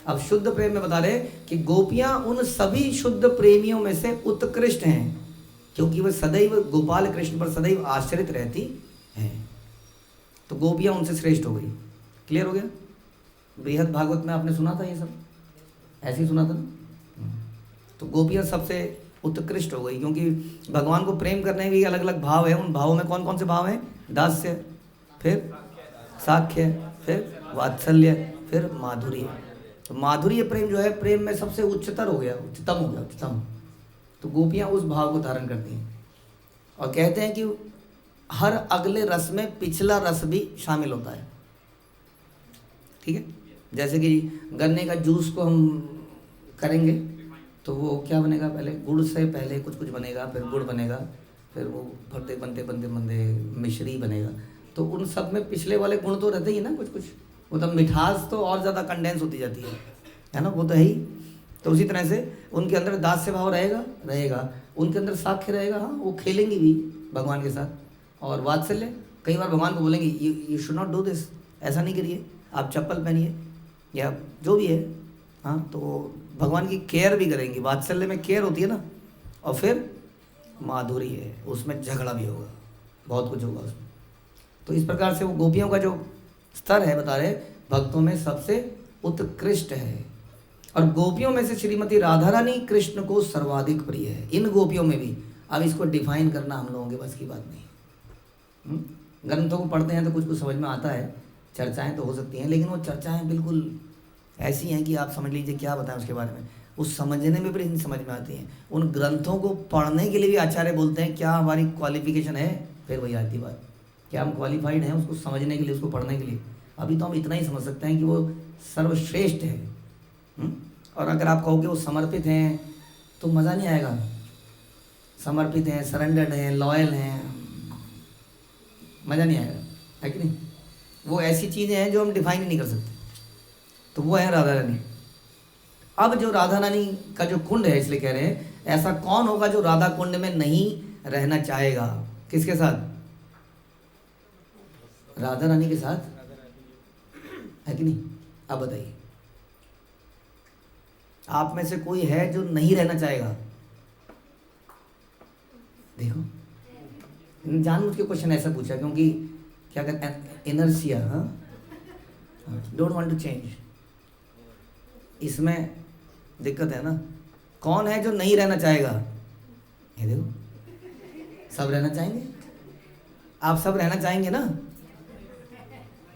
अब शुद्ध प्रेम में बता रहे कि गोपियां उन सभी शुद्ध प्रेमियों में से उत्कृष्ट हैं, क्योंकि वह सदैव गोपाल कृष्ण पर सदैव आश्रित रहती हैं। तो गोपियां उनसे श्रेष्ठ हो गई। क्लियर हो गया? बृहद भागवत में आपने सुना था ये सब, ऐसे ही सुना था ना? तो गोपियां सबसे उत्कृष्ट हो गई, क्योंकि भगवान को प्रेम करने के भी अलग अलग भाव है। उन भावों में कौन कौन से भाव हैं? दास्य, फिर साख्य, फिर वात्सल्य, फिर माधुर्य। तो माधुर्य प्रेम जो है प्रेम में सबसे उच्चतर हो गया, उच्चतम हो गया, उच्चतम। तो गोपियां उस भाव को धारण करती हैं और कहते हैं कि हर अगले रस में पिछला रस भी शामिल होता है। ठीक है? जैसे कि गन्ने का जूस को हम करेंगे तो वो क्या बनेगा? पहले गुड़ से पहले कुछ कुछ बनेगा, फिर गुड़ बनेगा, फिर वो बनते बनते बनते बनते मिश्री बनेगा। तो उन सब में पिछले वाले गुण तो रहते ही ना, कुछ कुछ। वो तब मिठास तो और ज़्यादा कंडेंस होती जाती है ना, वो तो है ही। तो उसी तरह से उनके अंदर दास्य भाव रहेगा, उनके अंदर साख्य रहेगा। हाँ, वो खेलेंगी भी भगवान के साथ। और वात्सल्य, कई बार भगवान को बोलेंगे you should not do this, ऐसा नहीं करिए, आप चप्पल पहनिए या जो भी है। हाँ, तो भगवान की केयर भी करेंगी। वात्सल्य में केयर होती है ना। और फिर माधुर्य है, उसमें झगड़ा भी होगा, बहुत कुछ होगा उसमें। तो इस प्रकार से वो गोपियों का जो स्तर है बता रहे भक्तों में सबसे उत्कृष्ट है। और गोपियों में से श्रीमती राधा रानी कृष्ण को सर्वाधिक प्रिय है, इन गोपियों में भी। अब इसको डिफाइन करना हम लोगों के बस की बात नहीं। ग्रंथों को पढ़ते हैं तो कुछ कुछ समझ में आता है, चर्चाएं तो हो सकती हैं, लेकिन वो चर्चाएं बिल्कुल ऐसी हैं कि आप समझ लीजिए क्या बताएं उसके बारे में। उस समझने में भी नहीं समझ में आती हैं। उन ग्रंथों को पढ़ने के लिए भी आचार्य बोलते हैं क्या हमारी क्वालिफिकेशन है? फिर वही आती बात, क्या हम क्वालिफाइड हैं उसको समझने के लिए, उसको पढ़ने के लिए? अभी तो हम इतना ही समझ सकते हैं कि वो सर्वश्रेष्ठ है। और अगर आप कहो कि वो समर्पित हैं तो मज़ा नहीं आएगा। समर्पित हैं, सरेंडर्ड हैं, लॉयल हैं, मज़ा नहीं आएगा, है कि नहीं? वो ऐसी चीज़ें हैं जो हम डिफाइन ही नहीं कर सकते। तो वो है राधा रानी। अब जो राधा रानी का जो कुंड है, इसलिए कह रहे हैं ऐसा कौन होगा जो राधा कुंड में नहीं रहना चाहेगा? किसके साथ? राधा रानी के साथ, है कि नहीं? अब बताइए, आप में से कोई है जो नहीं रहना चाहेगा? देखो, जानबूझ के क्वेश्चन ऐसा पूछा क्योंकि क्या कहते हैं, inertia, don't want to change. इसमें दिक्कत है ना। कौन है जो नहीं रहना चाहेगा? ये देखो, सब रहना चाहेंगे। आप सब रहना चाहेंगे ना,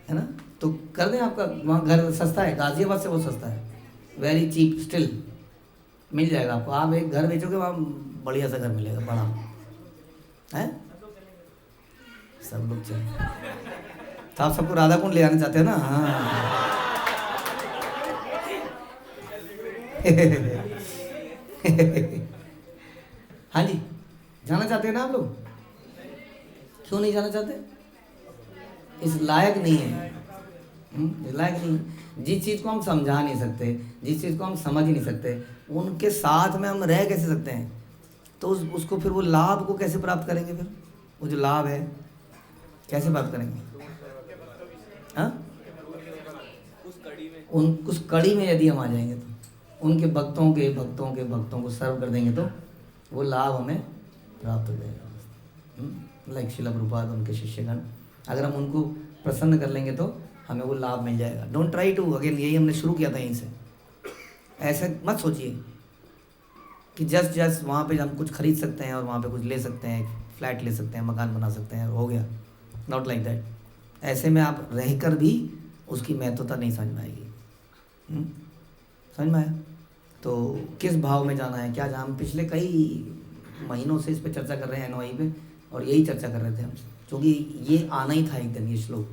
है ना? तो कर दें, आपका वहाँ घर सस्ता है, गाजियाबाद से बहुत सस्ता है, वेरी चीप स्टिल मिल जाएगा आपको। आप एक घर बेचोगे वहाँ बढ़िया सा घर मिलेगा, बड़ा है। सब लोग चाहिए तो आप सबको राधा कुंड ले आना चाहते हो ना? हाँ हाँ जी, जाना चाहते हैं ना आप लोग? क्यों नहीं जाना चाहते? इस लायक नहीं है, इस लायक नहीं। जिस चीज़ को हम समझा नहीं सकते, जिस चीज़ को हम समझ ही नहीं सकते, उनके साथ में हम रह कैसे सकते हैं? तो उसको फिर वो लाभ को कैसे प्राप्त करेंगे? फिर वो जो लाभ है कैसे प्राप्त करेंगे? हाँ, उस कड़ी में यदि हम आ जाएंगे तो उनके भक्तों को सर्व कर देंगे तो वो लाभ हमें प्राप्त हो जाएगा। लाइक शिला प्रभुपाद, उनके शिष्यगण, अगर हम उनको प्रसन्न कर लेंगे तो हमें वो लाभ मिल जाएगा। डोंट ट्राई टू, अगेन यही हमने शुरू किया था यहीं से। ऐसे मत सोचिए कि जस्ट वहाँ पे हम कुछ खरीद सकते हैं और वहाँ पे कुछ ले सकते हैं, फ्लैट ले सकते हैं, मकान बना सकते हैं, हो गया। Not like that. ऐसे में आप रहकर भी उसकी महत्वता नहीं समझ में आएगी। समझ में आया? तो किस भाव में जाना है, क्या जाना? हम पिछले कई महीनों से इस पर चर्चा कर रहे हैं एनवाई पे, और यही चर्चा कर रहे थे हम, क्योंकि ये आना ही था एक दिन, ये श्लोक।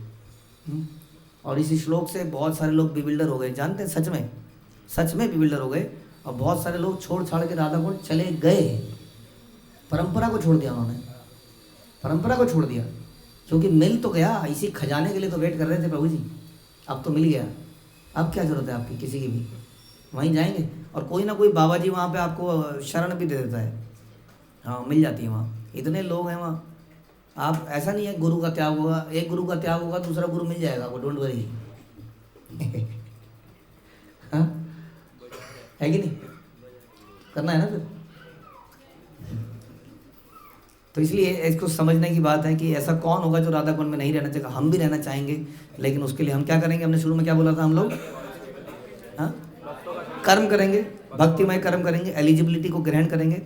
और इसी श्लोक से बहुत सारे लोग बिबिल्डर हो गए, जानते हैं? सच में बिबिल्डर हो गए। और बहुत सारे लोग छोड़ छाड़ के राधा कुंड चले गए, परंपरा को छोड़ दिया उन्होंने, परंपरा को छोड़ दिया। क्योंकि मिल तो गया, इसी खजाने के लिए तो वेट कर रहे थे प्रभु जी, अब तो मिल गया, अब क्या ज़रूरत है आपकी किसी की भी? वहीं जाएंगे और कोई ना कोई बाबा जी वहाँ पे आपको शरण भी दे देता है। हाँ, मिल जाती है वहाँ, इतने लोग हैं वहाँ, आप ऐसा नहीं है गुरु का त्याग होगा, एक गुरु का त्याग होगा दूसरा गुरु मिल जाएगा आपको, डोंट वरी। हाँ, है कि नहीं? करना है ना फिर। तो इसलिए इसको समझने की बात है कि ऐसा कौन होगा जो राधा कुंड में नहीं रहना चाहेगा। हम भी रहना चाहेंगे, लेकिन उसके लिए हम क्या करेंगे? हमने शुरू में क्या बोला था हम लोग? हाँ, कर्म करेंगे, भक्तिमय कर्म करेंगे, एलिजिबिलिटी को ग्रहण करेंगे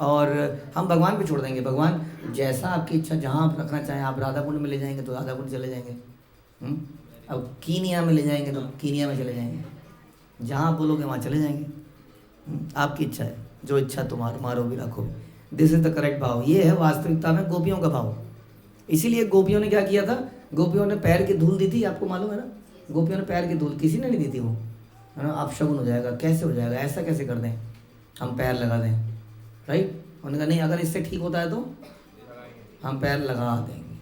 और हम भगवान पे छोड़ देंगे। भगवान जैसा आपकी इच्छा, जहाँ आप रखना चाहें, आप राधा कुंड में ले जाएंगे तो राधा कुंड चले जाएंगे। अब कीनिया में ले जाएंगे तो कीनिया में चले जाएंगे, जहाँ आप बोलोगे वहाँ चले जाएंगे। आपकी इच्छा है, जो इच्छा तुम्हारी मारो भी रखो भी। दिस इज द करेक्ट भाव। ये है वास्तविकता में गोपियों का भाव। इसीलिए गोपियों ने क्या किया था? गोपियों ने पैर की धूल दी थी, आपको मालूम है ना? गोपियों ने पैर की धूल किसी ने नहीं दी थी। वो है ना, आप शगुन हो जाएगा, कैसे हो जाएगा, ऐसा कैसे कर दें, हम पैर लगा दें, राइट? उन्होंने कहा नहीं, अगर इससे ठीक होता है तो हम पैर लगा देंगे।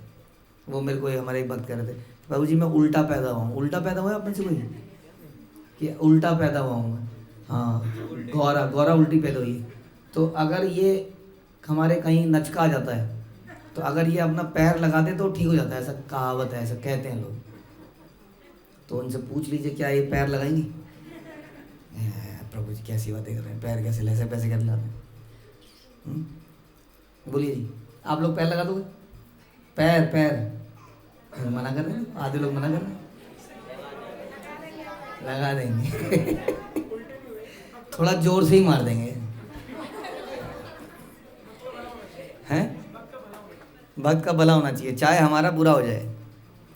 वो मेरे को हमारे एक भक्त कह रहे थे, बाबू जी मैं उल्टा पैदा हुआ हूँ। उल्टा पैदा हुआ है अपने से कोई कि उल्टा पैदा हुआ हूँ मैं? हाँ, गौरा उल्टी पैदा हुई है। तो अगर ये हमारे कहीं नचका आ जाता है तो अगर ये अपना पैर लगा दे तो ठीक हो जाता है, ऐसा कहावत है, ऐसा कहते हैं लोग। तो उनसे पूछ लीजिए क्या ये पैर लगाएंगी? प्रभु जी कैसी बातें कर रहे हैं, पैर कैसे ऐसे पैसे कैसे लगाते हैं? बोलिए जी, आप लोग पैर लगा दोगे? पैर मना कर रहे हैं, आधे लोग मना कर रहे हैं। लगा देंगे थोड़ा जोर से ही मार देंगे, हैं? भक्त का भला होना चाहिए, चाहे हमारा बुरा हो जाए।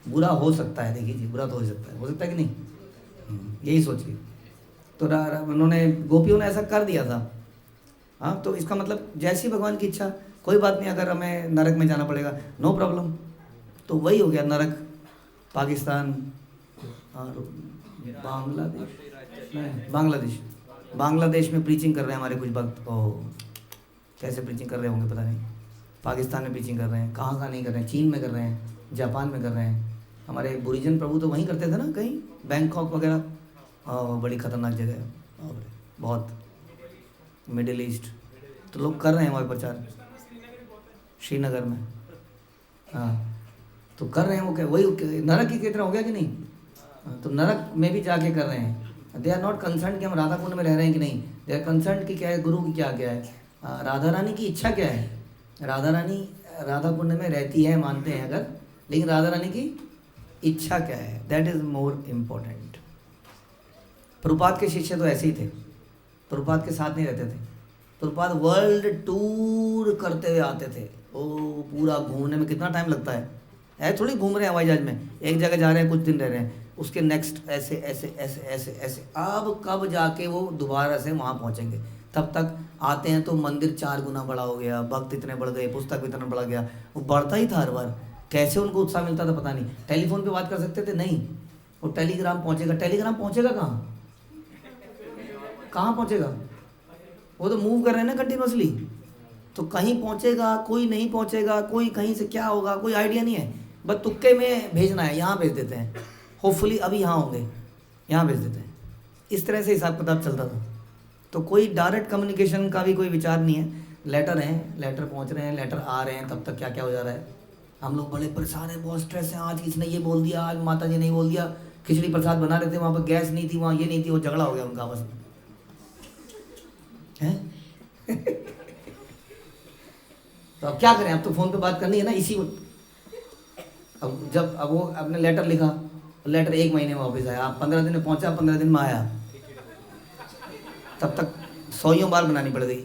बुरा हो सकता है, देखिए जी, बुरा तो हो सकता है कि नहीं? यही सोचिए। तो उन्होंने, गोपियों ने ऐसा कर दिया था। हाँ, तो इसका मतलब जैसी भगवान की इच्छा, कोई बात नहीं। अगर हमें नरक में जाना पड़ेगा, नो प्रॉब्लम। तो वही हो गया नरक, पाकिस्तान और बांग्लादेश में प्रीचिंग कर रहे हैं हमारे कुछ भक्त। ओह, कैसे प्रीचिंग कर रहे होंगे पता नहीं। पाकिस्तान में प्रीचिंग कर रहे हैं, कहाँ नहीं कर रहे हैं, चीन में कर रहे हैं, जापान में कर रहे हैं। हमारे बुरिजन प्रभु तो वहीं करते थे ना, कहीं बैंकॉक वगैरह। बड़ी खतरनाक जगह है, बहुत, मिडिल ईस्ट। तो लोग कर रहे हैं हमारे प्रचार, श्रीनगर में। हाँ, तो कर रहे हैं। वो क्या वही नरक की तरह हो गया कि नहीं? तो नरक में भी जाके कर रहे हैं। दे आर नॉट कंसर्न कि हम राधा कुंड में रह रहे हैं कि नहीं। दे आर कंसर्न कि क्या है, गुरु की क्या है, राधा रानी की इच्छा क्या है। राधा रानी राधा कुंड में रहती है मानते हैं अगर, लेकिन राधा रानी की इच्छा क्या है, that is more important. Prabhupada के शिष्य तो ऐसे ही थे, प्रभुपाद के साथ नहीं रहते थे। प्रभुपाद वर्ल्ड टूर करते हुए आते थे। ओ, पूरा घूमने में कितना टाइम लगता है, ऐसे थोड़ी घूम रहे हैं हवाई जहाज में, एक जगह जा रहे हैं, कुछ दिन रह रहे हैं, उसके नेक्स्ट ऐसे ऐसे ऐसे ऐसे ऐसे। अब कब जाके वो दोबारा से वहाँ पहुँचेंगे? तब तक आते हैं तो मंदिर 4 गुना बड़ा हो गया, भक्त इतने बढ़ गए, पुस्तक भी इतना बढ़ गया। वो बढ़ता ही था हर बार। कैसे उनको उत्साह मिलता था पता नहीं। टेलीफोन पे बात कर सकते थे? नहीं, वो टेलीग्राम पहुँचेगा। टेलीग्राम पहुँचेगा कहाँ पहुँचेगा? वो तो मूव कर रहे हैं ना कंटिन्यूसली, तो कहीं पहुँचेगा, कोई नहीं पहुँचेगा, कोई कहीं से क्या होगा, कोई आइडिया नहीं है। बस तुक्के में भेजना है, यहाँ भेज देते हैं, होपफुली अभी यहाँ होंगे, यहाँ भेज देते हैं। इस तरह से हिसाब किताब चलता था। तो कोई डायरेक्ट कम्युनिकेशन का भी कोई विचार नहीं है। लेटर हैं, लेटर पहुँच रहे हैं, लेटर आ रहे हैं, तब तक क्या क्या हो जा रहा है। हम लोग बड़े परेशान हैं, बहुत स्ट्रेस है। आज किसने ये बोल दिया, आज माता जी ने बोल दिया, खिचड़ी प्रसाद बना रहे थे, वहाँ पर गैस नहीं थी, वहाँ ये नहीं थी, वो झगड़ा हो गया उनका आपस में, है? तो अब क्या करें? अब तो फ़ोन पे बात करनी है ना इसी। अब वो अपने लेटर लिखा, लेटर 1 महीने में वापस आया। आप 15 दिन में पहुंचा, 15 दिन में आया, तब तक 100 बार बनानी पड़ गई।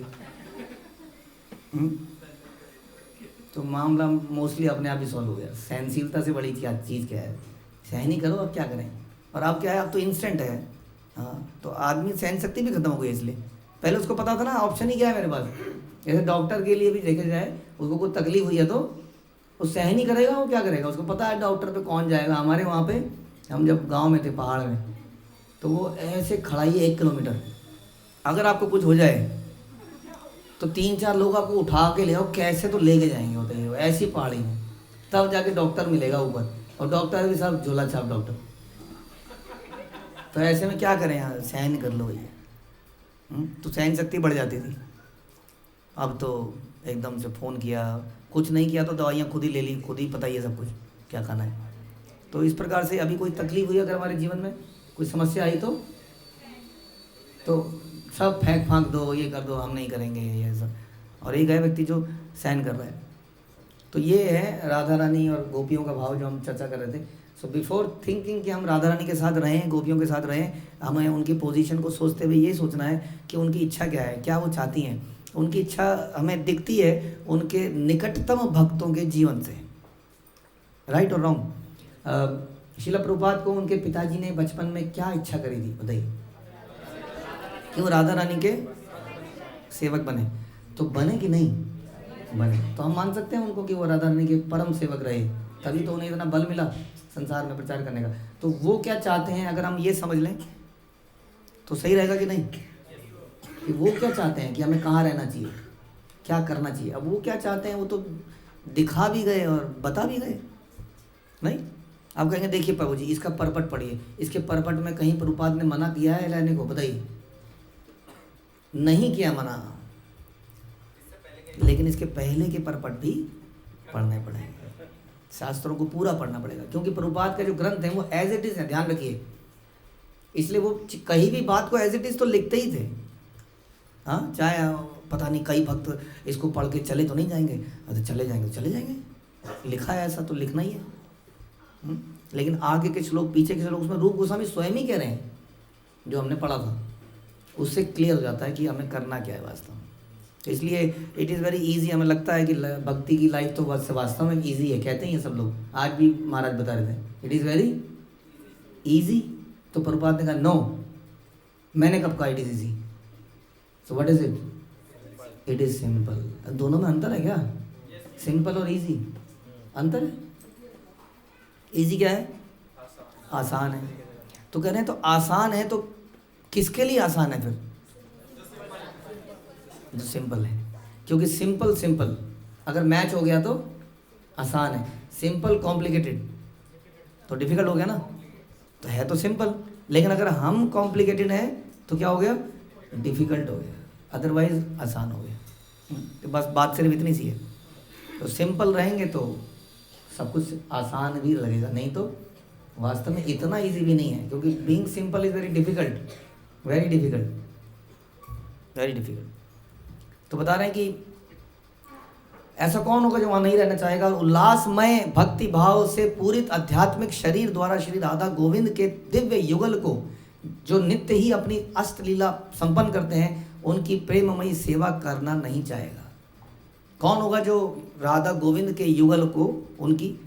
तो मामला मोस्टली अपने आप ही सॉल्व हो गया। सहनशीलता से बड़ी चीज़ क्या है? सहन ही करो, अब क्या करें। और अब क्या है, अब तो इंस्टेंट है। हाँ, तो आदमी सहन शक्ति भी खत्म हो गई। इसलिए पहले उसको पता था ना, ऑप्शन ही क्या है मेरे पास। जैसे डॉक्टर के लिए भी देखा जाए, उसको कोई तकलीफ हुई है तो वो सहन ही करेगा। वो क्या करेगा, उसको पता है डॉक्टर पे कौन जाएगा। हमारे वहाँ पे, हम जब गांव में थे पहाड़ में, तो वो ऐसे खड़ा ही 1 किलोमीटर, अगर आपको कुछ हो जाए तो 3-4 लोग आपको उठा के ले आओ, कैसे तो लेके जाएंगे होते हैं ऐसी पहाड़ी में, तब जाके डॉक्टर मिलेगा ऊपर। और डॉक्टर भी सब झोला छाप डॉक्टर। तो ऐसे में क्या करें यार, सहन कर लो भैया। तो सहन शक्ति बढ़ जाती थी। अब तो एकदम से फ़ोन किया, कुछ नहीं किया तो दवाइयाँ खुद ही ले ली, खुद ही पता ही है सब कुछ क्या खाना है। तो इस प्रकार से अभी कोई तकलीफ हुई अगर हमारे जीवन में कोई समस्या आई तो सब फेंक फांक दो, ये कर दो, हम नहीं करेंगे ये सब। और एक है व्यक्ति जो सहन कर रहा है। तो ये है राधा रानी और गोपियों का भाव जो हम चर्चा कर रहे थे। सो बिफोर थिंकिंग कि हम राधा रानी के साथ रहें, गोपियों के साथ रहें, हमें उनकी पोजीशन को सोचते हुए ये सोचना है कि उनकी इच्छा क्या है, क्या वो चाहती हैं। उनकी इच्छा हमें दिखती है उनके निकटतम भक्तों के जीवन से, राइट और रॉन्ग। शिला प्रभुपाद को उनके पिताजी ने बचपन में क्या इच्छा करी थी बताइए? कि वो राधा रानी के सेवक बने। तो बने कि नहीं बने? तो हम मान सकते हैं उनको कि वो राधा रानी के परम सेवक रहे, तभी तो उन्हें इतना बल मिला संसार में प्रचार करने का। तो वो क्या चाहते हैं अगर हम ये समझ लें तो सही रहेगा कि नहीं, कि वो क्या चाहते हैं कि हमें कहाँ रहना चाहिए, क्या करना चाहिए। अब वो क्या चाहते हैं वो तो दिखा भी गए और बता भी गए। नहीं, आप कहेंगे देखिए प्रभु जी इसका परपट पढ़िए, इसके परपट में कहीं प्रभुपाद ने मना किया है रहने को? बताइए, नहीं किया मना, लेकिन इसके पहले के परपट भी पढ़ने पड़ेंगे, शास्त्रों को पूरा पढ़ना पड़ेगा, क्योंकि प्रभुपाद का जो ग्रंथ है वो एज इट इज है, ध्यान रखिए। इसलिए वो कहीं भी बात को एज इट इज तो लिखते ही थे। हाँ, चाहे पता नहीं कई भक्त इसको पढ़ के चले तो नहीं जाएंगे, अरे चले जाएंगे, चले जाएंगे, लिखा है ऐसा तो लिखना ही है। लेकिन आगे के श्लोक, पीछे के श्लोक, उसमें रूप गोस्वामी स्वयं ही कह रहे हैं, जो हमने पढ़ा था उससे क्लियर हो जाता है कि हमें करना क्या है वास्तव में। तो इसलिए इट इज़ वेरी इजी। हमें लगता है कि भक्ति की लाइफ तो वास्तव में इजी है, कहते हैं सब लोग, आज भी महाराज बता रहे थे इट इज़ वेरी इजी। तो प्रभुपाद ने कहा नो, मैंने कब कहा it is easy? So what is it? It is simple. दोनों में अंतर है क्या? सिंपल और इजी अंतर है। इजी क्या है? आसान है। तो कह रहे हैं तो आसान है तो किसके लिए आसान है फिर? जो सिंपल है, क्योंकि सिंपल अगर मैच हो गया तो आसान है, सिंपल कॉम्प्लिकेटेड तो डिफिकल्ट हो गया ना। तो है तो सिंपल, लेकिन अगर हम कॉम्प्लिकेटेड हैं तो क्या हो गया? डिफिकल्ट हो गया, अदरवाइज आसान हो गया। तो बस बात सिर्फ इतनी सी है। तो सिंपल रहेंगे तो सब कुछ आसान भी लगेगा, नहीं तो वास्तव में इतना इजी भी नहीं है, क्योंकि being simple is very difficult, very difficult, very difficult. तो बता रहे हैं कि ऐसा कौन होगा जो वहाँ नहीं रहना चाहेगा? उल्लासमय भक्ति भाव से पूरित आध्यात्मिक शरीर द्वारा श्री राधा गोविंद के दिव्य युगल को जो नित्य ही अपनी अष्टलीला संपन्न करते हैं, उनकी प्रेममयी सेवा करना नहीं चाहेगा। कौन होगा जो राधा गोविंद के युगल को उनकी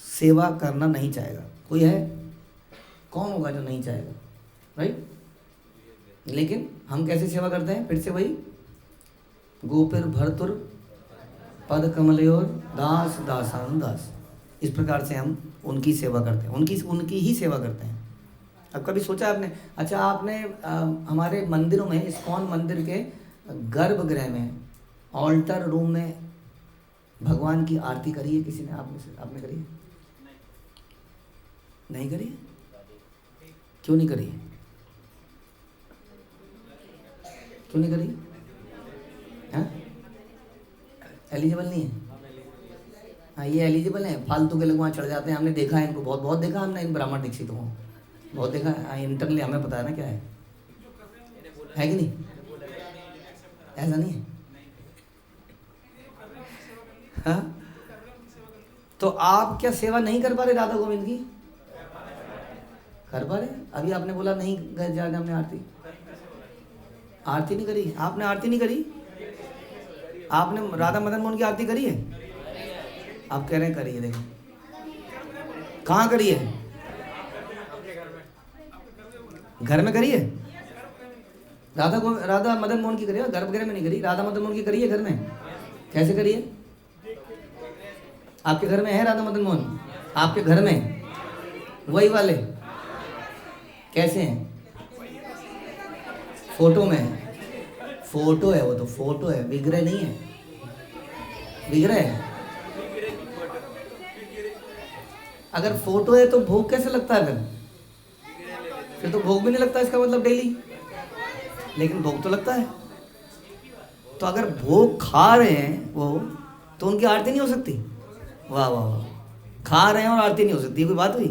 सेवा करना नहीं चाहेगा? कोई है? कौन होगा जो नहीं चाहेगा? राइट। लेकिन हम कैसे सेवा करते हैं? फिर से वही, गोपिर भरतुर पद कमलयोर दास दासान दास, इस प्रकार से हम उनकी सेवा करते हैं, उनकी ही सेवा करते हैं। अब कभी सोचा आपने? अच्छा, आपने हमारे मंदिरों में, इस्कॉन मंदिर के गर्भगृह में, ऑल्टर रूम में भगवान की आरती करी है किसी ने? आपने करी है? नहीं करी है? क्यों नहीं करी है? क्यों नहीं करी? एलिजिबल नहीं है? हाँ, ये एलिजिबल है, फालतू के लोग वहाँ चढ़ जाते हैं। हमने देखा है इनको, बहुत देखा हमने इन ब्राह्मण दीक्षितों को, बहुत देखा है। इंटरनली हमें पता है ना क्या है कि नहीं? ऐसा नहीं है? हाँ, तो आप क्या सेवा नहीं कर पा रहे राधा गोविंद की? कर पा रहे? अभी आपने बोला नहीं घर जाकर हमने आरती नहीं करी। आपने आरती नहीं करी? आपने राधा मदन मोहन की आरती करी है? आप कह रहे हैं करी है। देखो कहाँ करी है? घर में करी है? राधा मदन मोहन की करी है, गर्भगृह में नहीं करी। राधा मदन मोहन की करी है घर में? कैसे करी है? आपके घर में है राधा मदन मोहन? आपके घर में वही वाले कैसे हैं? फोटो में है। फोटो है, वो तो फोटो है, विग्रह नहीं है। विग्रह है? अगर फोटो है तो भोग कैसे लगता है फिर तो भोग भी नहीं लगता, इसका मतलब डेली। लेकिन भोग तो लगता है। तो अगर भोग खा रहे हैं वो, तो उनकी आरती नहीं हो सकती? वाह वाह वाह, खा रहे हैं और आरती नहीं हो सकती, कोई बात हुई?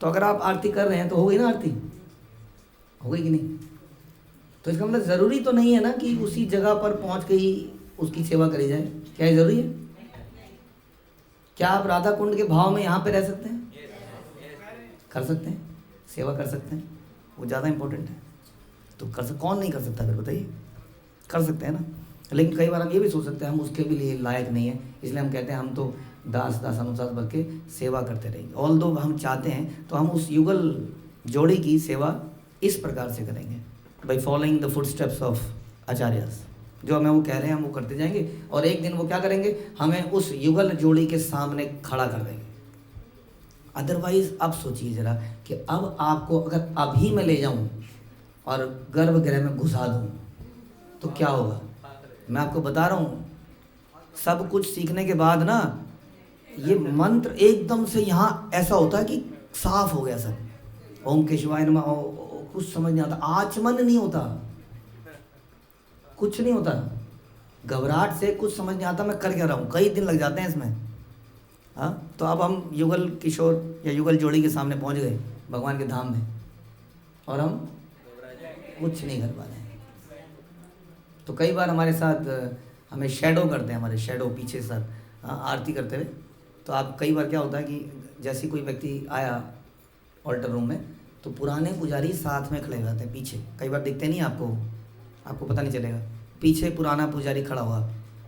तो अगर आप आरती कर रहे हैं तो हो गई ना आरती, हो गई कि नहीं? तो इसका मतलब ज़रूरी तो नहीं है ना कि उसी जगह पर पहुंच के ही उसकी सेवा करी जाए। क्या ये ज़रूरी है? क्या आप राधा कुंड के भाव में यहाँ पे रह सकते हैं? कर सकते हैं, सेवा कर सकते हैं, वो ज़्यादा इम्पोर्टेंट है। तो कौन नहीं कर सकता फिर बताइए? कर सकते हैं ना। लेकिन कई बार हम ये भी सोच सकते हैं हम उसके भी लिए लायक नहीं है, इसलिए हम कहते हैं हम तो दास अनुदास बन के सेवा करते रहेंगे। ऑल्दो हम चाहते हैं तो हम उस युगल जोड़ी की सेवा इस प्रकार से करेंगे, by following the foot steps of acharyas. जो हमें वो कह रहे हैं हम वो करते जाएंगे, और एक दिन वो क्या करेंगे, हमें उस युगल जोड़ी के सामने खड़ा कर देंगे। अदरवाइज अब सोचिए ज़रा कि अब आपको अगर अभी मैं ले जाऊं और गर्भगृह में घुसा दूं तो क्या होगा? मैं आपको बता रहा हूँ, सब कुछ सीखने के बाद ना ये मंत्र एकदम से यहाँ ऐसा होता है कि साफ हो गया सब। ओम केशवाय नमः, कुछ समझ नहीं आता, आचमन नहीं होता, कुछ नहीं होता, घबराहट से कुछ समझ नहीं आता मैं कर क्या रहा हूँ, कई दिन लग जाते हैं इसमें। हाँ, तो अब हम युगल किशोर या युगल जोड़ी के सामने पहुँच गए भगवान के धाम में, और हम कुछ नहीं कर पा रहे हैं। तो कई बार हमारे साथ हमें शैडो करते हैं, हमारे शैडो पीछे साथ आरती करते हुए। तो आप कई बार क्या होता है कि जैसे कोई व्यक्ति आया ऑल्टर रूम में, तो पुराने पुजारी साथ में खड़े रहते हैं पीछे, कई बार दिखते नहीं आपको पता नहीं चलेगा, पीछे पुराना पुजारी खड़ा हुआ,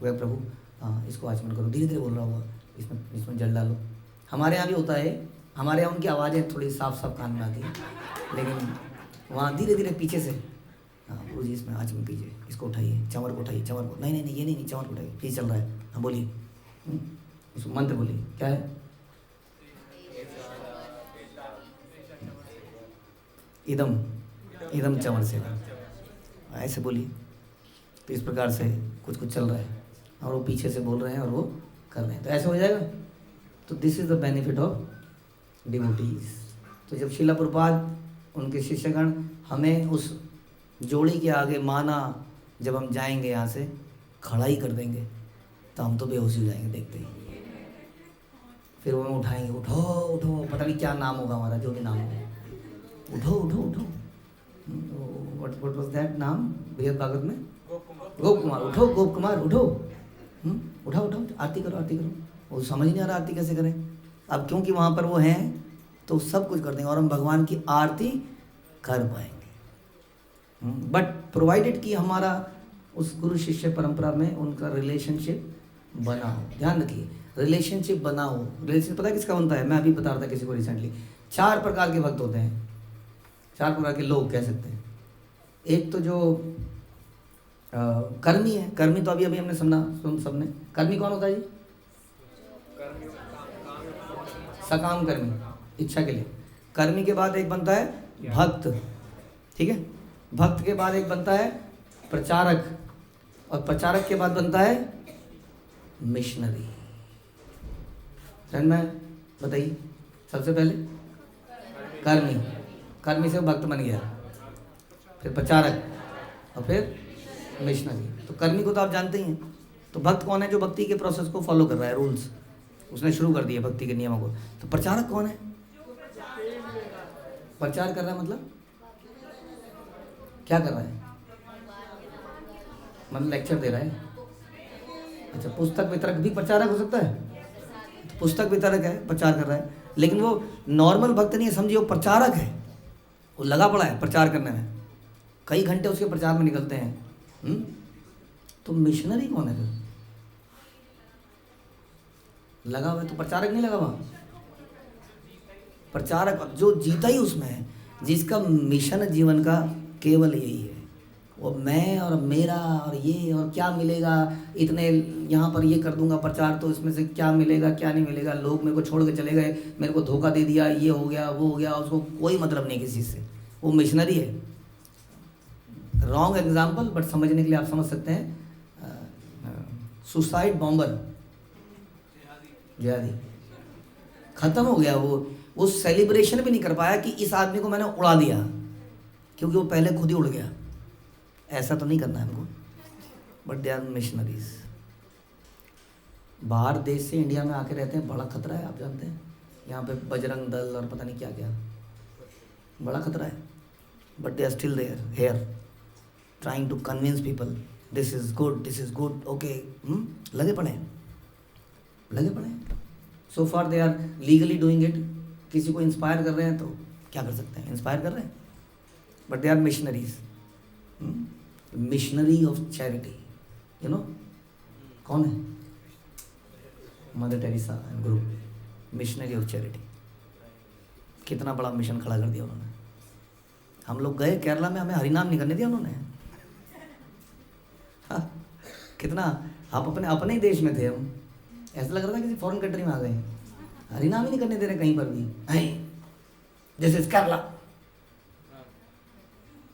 वह प्रभु हाँ इसको आचमन करो, धीरे धीरे बोल रहा हुआ, इसमें जल डालो। हमारे यहाँ भी होता है, हमारे यहाँ उनकी आवाज़ें थोड़ी साफ साफ कान में आती है, लेकिन वहाँ धीरे धीरे पीछे से हाँ प्रभु जी इसमें आचमन कीजिए, इसको उठाइए, चंवर को उठाइए, चंवर को नहीं ये नहीं चंवर को उठाइए, ये चल रहा है, हाँ बोलिए, उसको मंत्र बोलिए, क्या है? इदम चंवर से, ऐसे बोलिए। तो इस प्रकार से कुछ चल रहा है और वो पीछे से बोल रहे हैं और वो कर रहे हैं, तो ऐसे हो जाएगा। तो this is the benefit of devotees. तो जब श्रील प्रभुपाद उनके शिष्यगण हमें उस जोड़ी के आगे माना, जब हम जाएंगे यहाँ से खड़ा ही कर देंगे, तो हम तो बेहोश हो जाएंगे देखते ही। फिर वो हमें उठाएंगे, उठो उठो, पता नहीं क्या नाम होगा हमारा, जो भी नाम होगा, उठो उठो उठो। व्हाट वाज दैट नाम बृहद भागवत में? गोप कुमार। उठो गोप कुमार उठो, उठो उठो, आरती करो आरती करो। वो समझ नहीं आ रहा आरती कैसे करें, अब क्योंकि वहाँ पर वो हैं तो सब कुछ कर देंगे और हम भगवान की आरती कर पाएंगे। बट प्रोवाइडेड कि हमारा उस गुरु शिष्य परंपरा में उनका रिलेशनशिप बना हो। ध्यान रखिए, रिलेशनशिप बना हो। रिलेशनशिप पता किसका बनता है? मैं अभी बता रहा था किसी को रिसेंटली, 4 प्रकार के भक्त होते हैं, 4 प्रकार के लोग कह सकते हैं। एक तो जो कर्मी है, कर्मी तो अभी हमने सबने, कर्मी कौन होता है जी? सकाम कर्मी, इच्छा के लिए। कर्मी के बाद एक बनता है भक्त, ठीक है। भक्त के बाद एक बनता है प्रचारक, और प्रचारक के बाद बनता है मिशनरी। में बताइए, सबसे पहले कर्मी, कर्मी से भक्त बन गया, फिर प्रचारक और फिर मिशनरी। तो कर्मी को तो आप जानते ही हैं। तो भक्त कौन है? जो भक्ति के प्रोसेस को फॉलो कर रहा है, रूल्स उसने शुरू कर दिए भक्ति के नियमों को। तो प्रचारक कौन है? प्रचार कर रहा है मतलब क्या कर रहा है? मतलब लेक्चर दे रहा है। अच्छा, पुस्तक वितरक भी प्रचारक हो सकता है? तो पुस्तक वितरक है, प्रचार कर रहा है, लेकिन वो नॉर्मल भक्त नहीं है, समझिए वो प्रचारक है, वो लगा पड़ा है प्रचार करने में, कई घंटे उसके प्रचार में निकलते हैं। तो मिशनरी कौन है फिर? लगा हुआ है, तो प्रचारक नहीं लगा हुआ। प्रचारक जो जीता ही उसमें है, जिसका मिशन जीवन का केवल यही है, वो मैं और मेरा और ये और क्या मिलेगा, इतने यहाँ पर ये कर दूंगा प्रचार, तो इसमें से क्या मिलेगा क्या नहीं मिलेगा, लोग मेरे को छोड़ के चले गए, मेरे को धोखा दे दिया, ये हो गया वो हो गया, उसको कोई मतलब नहीं किसी से, वो मिशनरी है। रॉन्ग एग्जाम्पल, बट समझने के लिए आप समझ सकते हैं। सुसाइड बॉम्बर, जिहादी, खत्म हो गया। वो सेलिब्रेशन भी नहीं कर पाया कि इस आदमी को मैंने उड़ा दिया, क्योंकि वो पहले खुद ही उड़ गया। ऐसा तो नहीं करना है हमको। But they are missionaries. बाहर देश से इंडिया में आके रहते हैं, बड़ा खतरा है, आप जानते हैं। यहाँ पे बजरंग दल और पता नहीं क्या क्या, बड़ा खतरा है। But they are still there here trying to convince people this is good, this is good, okay. लगे पड़े हैं। So far they are legally doing it. किसी को इंस्पायर कर रहे हैं तो क्या कर सकते हैं, इंस्पायर कर रहे हैं। But they are missionaries, missionary of charity. You know कौन है? Mother Teresa and guru, missionary of charity. कितना बड़ा मिशन खड़ा कर दिया उन्होंने। हम लोग गए केरला में, हमें हरिनाम नहीं करने दिया उन्होंने। हाँ, कितना आप अपने ही देश में थे, हम ऐसा लग रहा था किसी फॉरेन कंट्री में आ गए। हरिनाम ही नहीं करने दे रहे कहीं पर भी। जैसे केरला,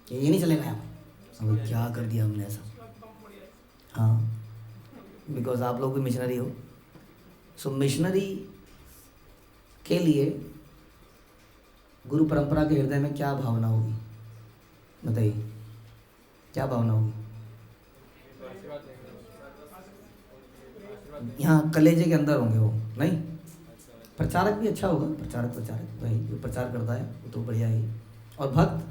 ये नहीं चलेगा यहाँ। अब क्या कर दिया हमने ऐसा? हाँ, बिकॉज आप लोग भी मिशनरी हो। सो मिशनरी के लिए गुरु परंपरा के हृदय में क्या भावना होगी, बताइए, क्या भावना होगी? यहाँ कलेजे के अंदर होंगे वो, नहीं? प्रचारक भी अच्छा होगा, प्रचारक भाई जो प्रचार करता है वो तो बढ़िया ही। और भक्त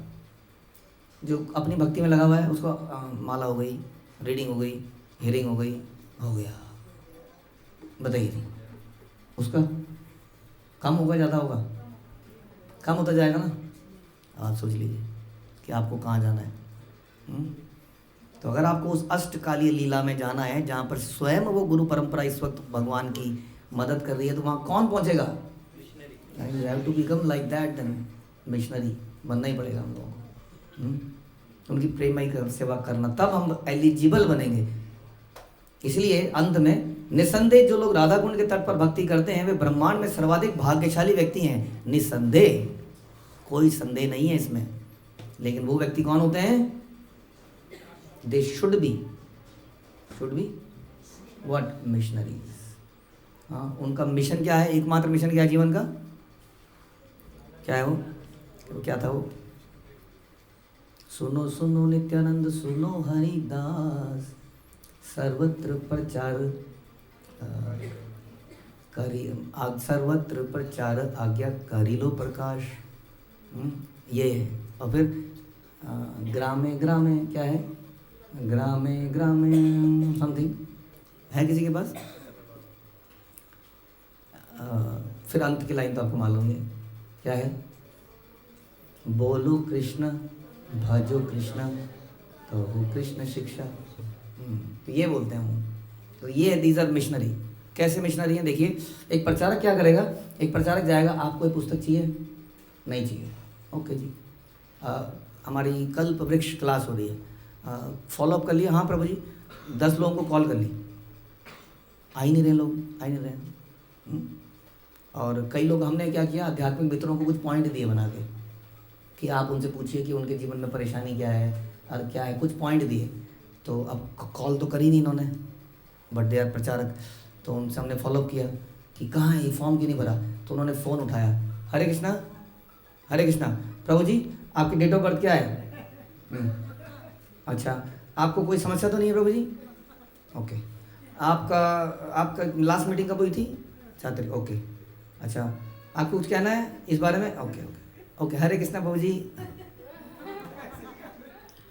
जो अपनी भक्ति में लगा हुआ है, उसको माला हो गई, रीडिंग हो गई, हियरिंग हो गई, हो गया। बताइए, उसका कम होगा ज़्यादा होगा? कम होता जाएगा ना। आप सोच लीजिए कि आपको कहाँ जाना है। तो अगर आपको उस अष्टकालीय लीला में जाना है जहाँ पर स्वयं वो गुरु परंपरा इस वक्त भगवान की मदद कर रही है, तो वहाँ कौन पहुँचेगा? You have to become like that, then missionary बनना ही पड़ेगा हम लोगों को। उनकी प्रेममयी सेवा करना, तब हम एलिजिबल बनेंगे। इसलिए अंत में निसंदेह जो लोग राधा कुंड के तट पर भक्ति करते हैं वे ब्रह्मांड में सर्वाधिक भाग्यशाली व्यक्ति हैं। निसंदेह, कोई संदेह नहीं है इसमें। लेकिन वो व्यक्ति कौन होते हैं? They should be what? Missionaries. हाँ, उनका मिशन क्या है? एकमात्र मिशन क्या है जीवन का? क्या है वो? क्या था वो? सुनो सुनो नित्यानंद, सुनो हरिदास, सर्वत्र प्रचार सर्वत्र प्रचार आज्ञा करी लो प्रकाश। ये है। और फिर ग्रामे ग्रामे क्या है? ग्रामे ग्रामे समथिंग है किसी के पास? फिर अंत की लाइन तो आपको मालूम है क्या है? बोलो कृष्ण, भजो कृष्ण, कहो कृष्ण शिक्षा। तो ये बोलते हैं वो। तो ये दीज आर मिशनरी। कैसे मिशनरी हैं? देखिए, एक प्रचारक क्या करेगा? एक प्रचारक जाएगा, आपको एक पुस्तक चाहिए? नहीं चाहिए, ओके जी। हमारी कल्प वृक्ष क्लास हो रही है, फॉलोअप कर लिया। हाँ प्रभु जी, 10 लोगों को कॉल कर ली, आ ही नहीं रहे लोग, आ ही नहीं रहे। और कई लोग हमने क्या किया, आध्यात्मिक मित्रों को कुछ पॉइंट दिए बना के कि आप उनसे पूछिए कि उनके जीवन में परेशानी क्या है और क्या है, कुछ पॉइंट दिए। तो अब कॉल तो करी नहीं इन्होंने, बट दे आर प्रचारक। तो उनसे हमने फॉलोअप किया कि कहाँ है ये, फॉर्म क्यों नहीं भरा? तो उन्होंने फ़ोन उठाया, हरे कृष्णा, हरे कृष्णा, प्रभु जी आपकी डेट ऑफ बर्थ क्या है? अच्छा, आपको कोई समस्या तो नहीं है प्रभु जी? ओके। आपका लास्ट मीटिंग कब हुई थी? 7 तारीख, ओके। अच्छा, आपको कुछ कहना है इस बारे में? ओके ओके ओके, हरे कृष्णा प्रभु जी।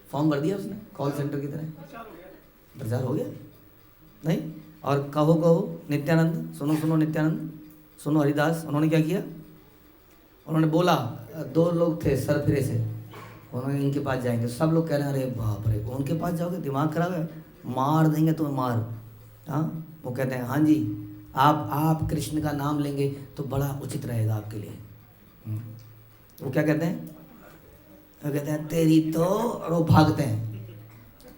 फॉर्म भर दिया उसने, कॉल सेंटर की तरह। प्रचार हो गया नहीं? और कहो कहो नित्यानंद, सुनो सुनो नित्यानंद, सुनो हरिदास। उन्होंने क्या किया? उन्होंने बोला, 2 लोग थे सर फिरे से, उन्होंने इनके पास जाएंगे। सब लोग कह रहे हैं अरे बाप रे, उनके पास जाओगे, दिमाग खराब है, मार देंगे तुम्हें, मार। हाँ, वो कहते हैं हाँ जी, आप कृष्ण का नाम लेंगे तो बड़ा उचित रहेगा आपके लिए। वो क्या कहते हैं? वो कहते हैं तेरी तो, और वो भागते हैं।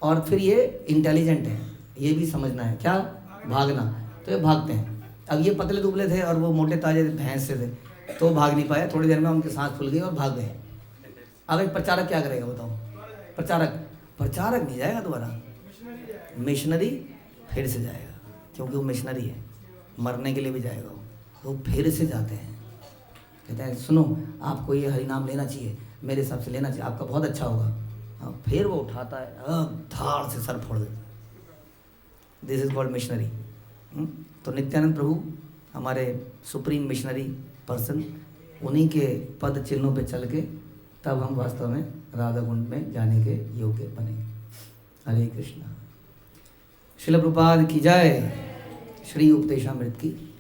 और फिर ये इंटेलिजेंट है, ये भी समझना है क्या, भागना। तो ये भागते हैं। अब ये पतले दुबले थे और वो मोटे ताजे भैंस से थे, तो भाग नहीं पाए। थोड़ी देर में उनकी सांस फूल गई और भाग गए। अब एक प्रचारक क्या करेगा बताओ? प्रचारक नहीं जाएगा दोबारा, मिशनरी फिर से जाएगा, क्योंकि वो मिशनरी है, मरने के लिए भी जाएगा वो फिर से जाते हैं। कहते हैं सुनो, आपको ये हरिनाम लेना चाहिए, मेरे हिसाब से लेना चाहिए, आपका बहुत अच्छा होगा। हाँ, फिर वो उठाता है, धाड़ से सर फोड़ देता। This is called missionary. तो नित्यानंद प्रभु हमारे सुप्रीम मिशनरी पर्सन, उन्हीं के पद चिन्हों पे चल के तब हम वास्तव में राधा कुंड में जाने के योग्य बनेंगे। हरे कृष्णा। श्रील प्रभुपाद की जय। श्री उपदेशामृत की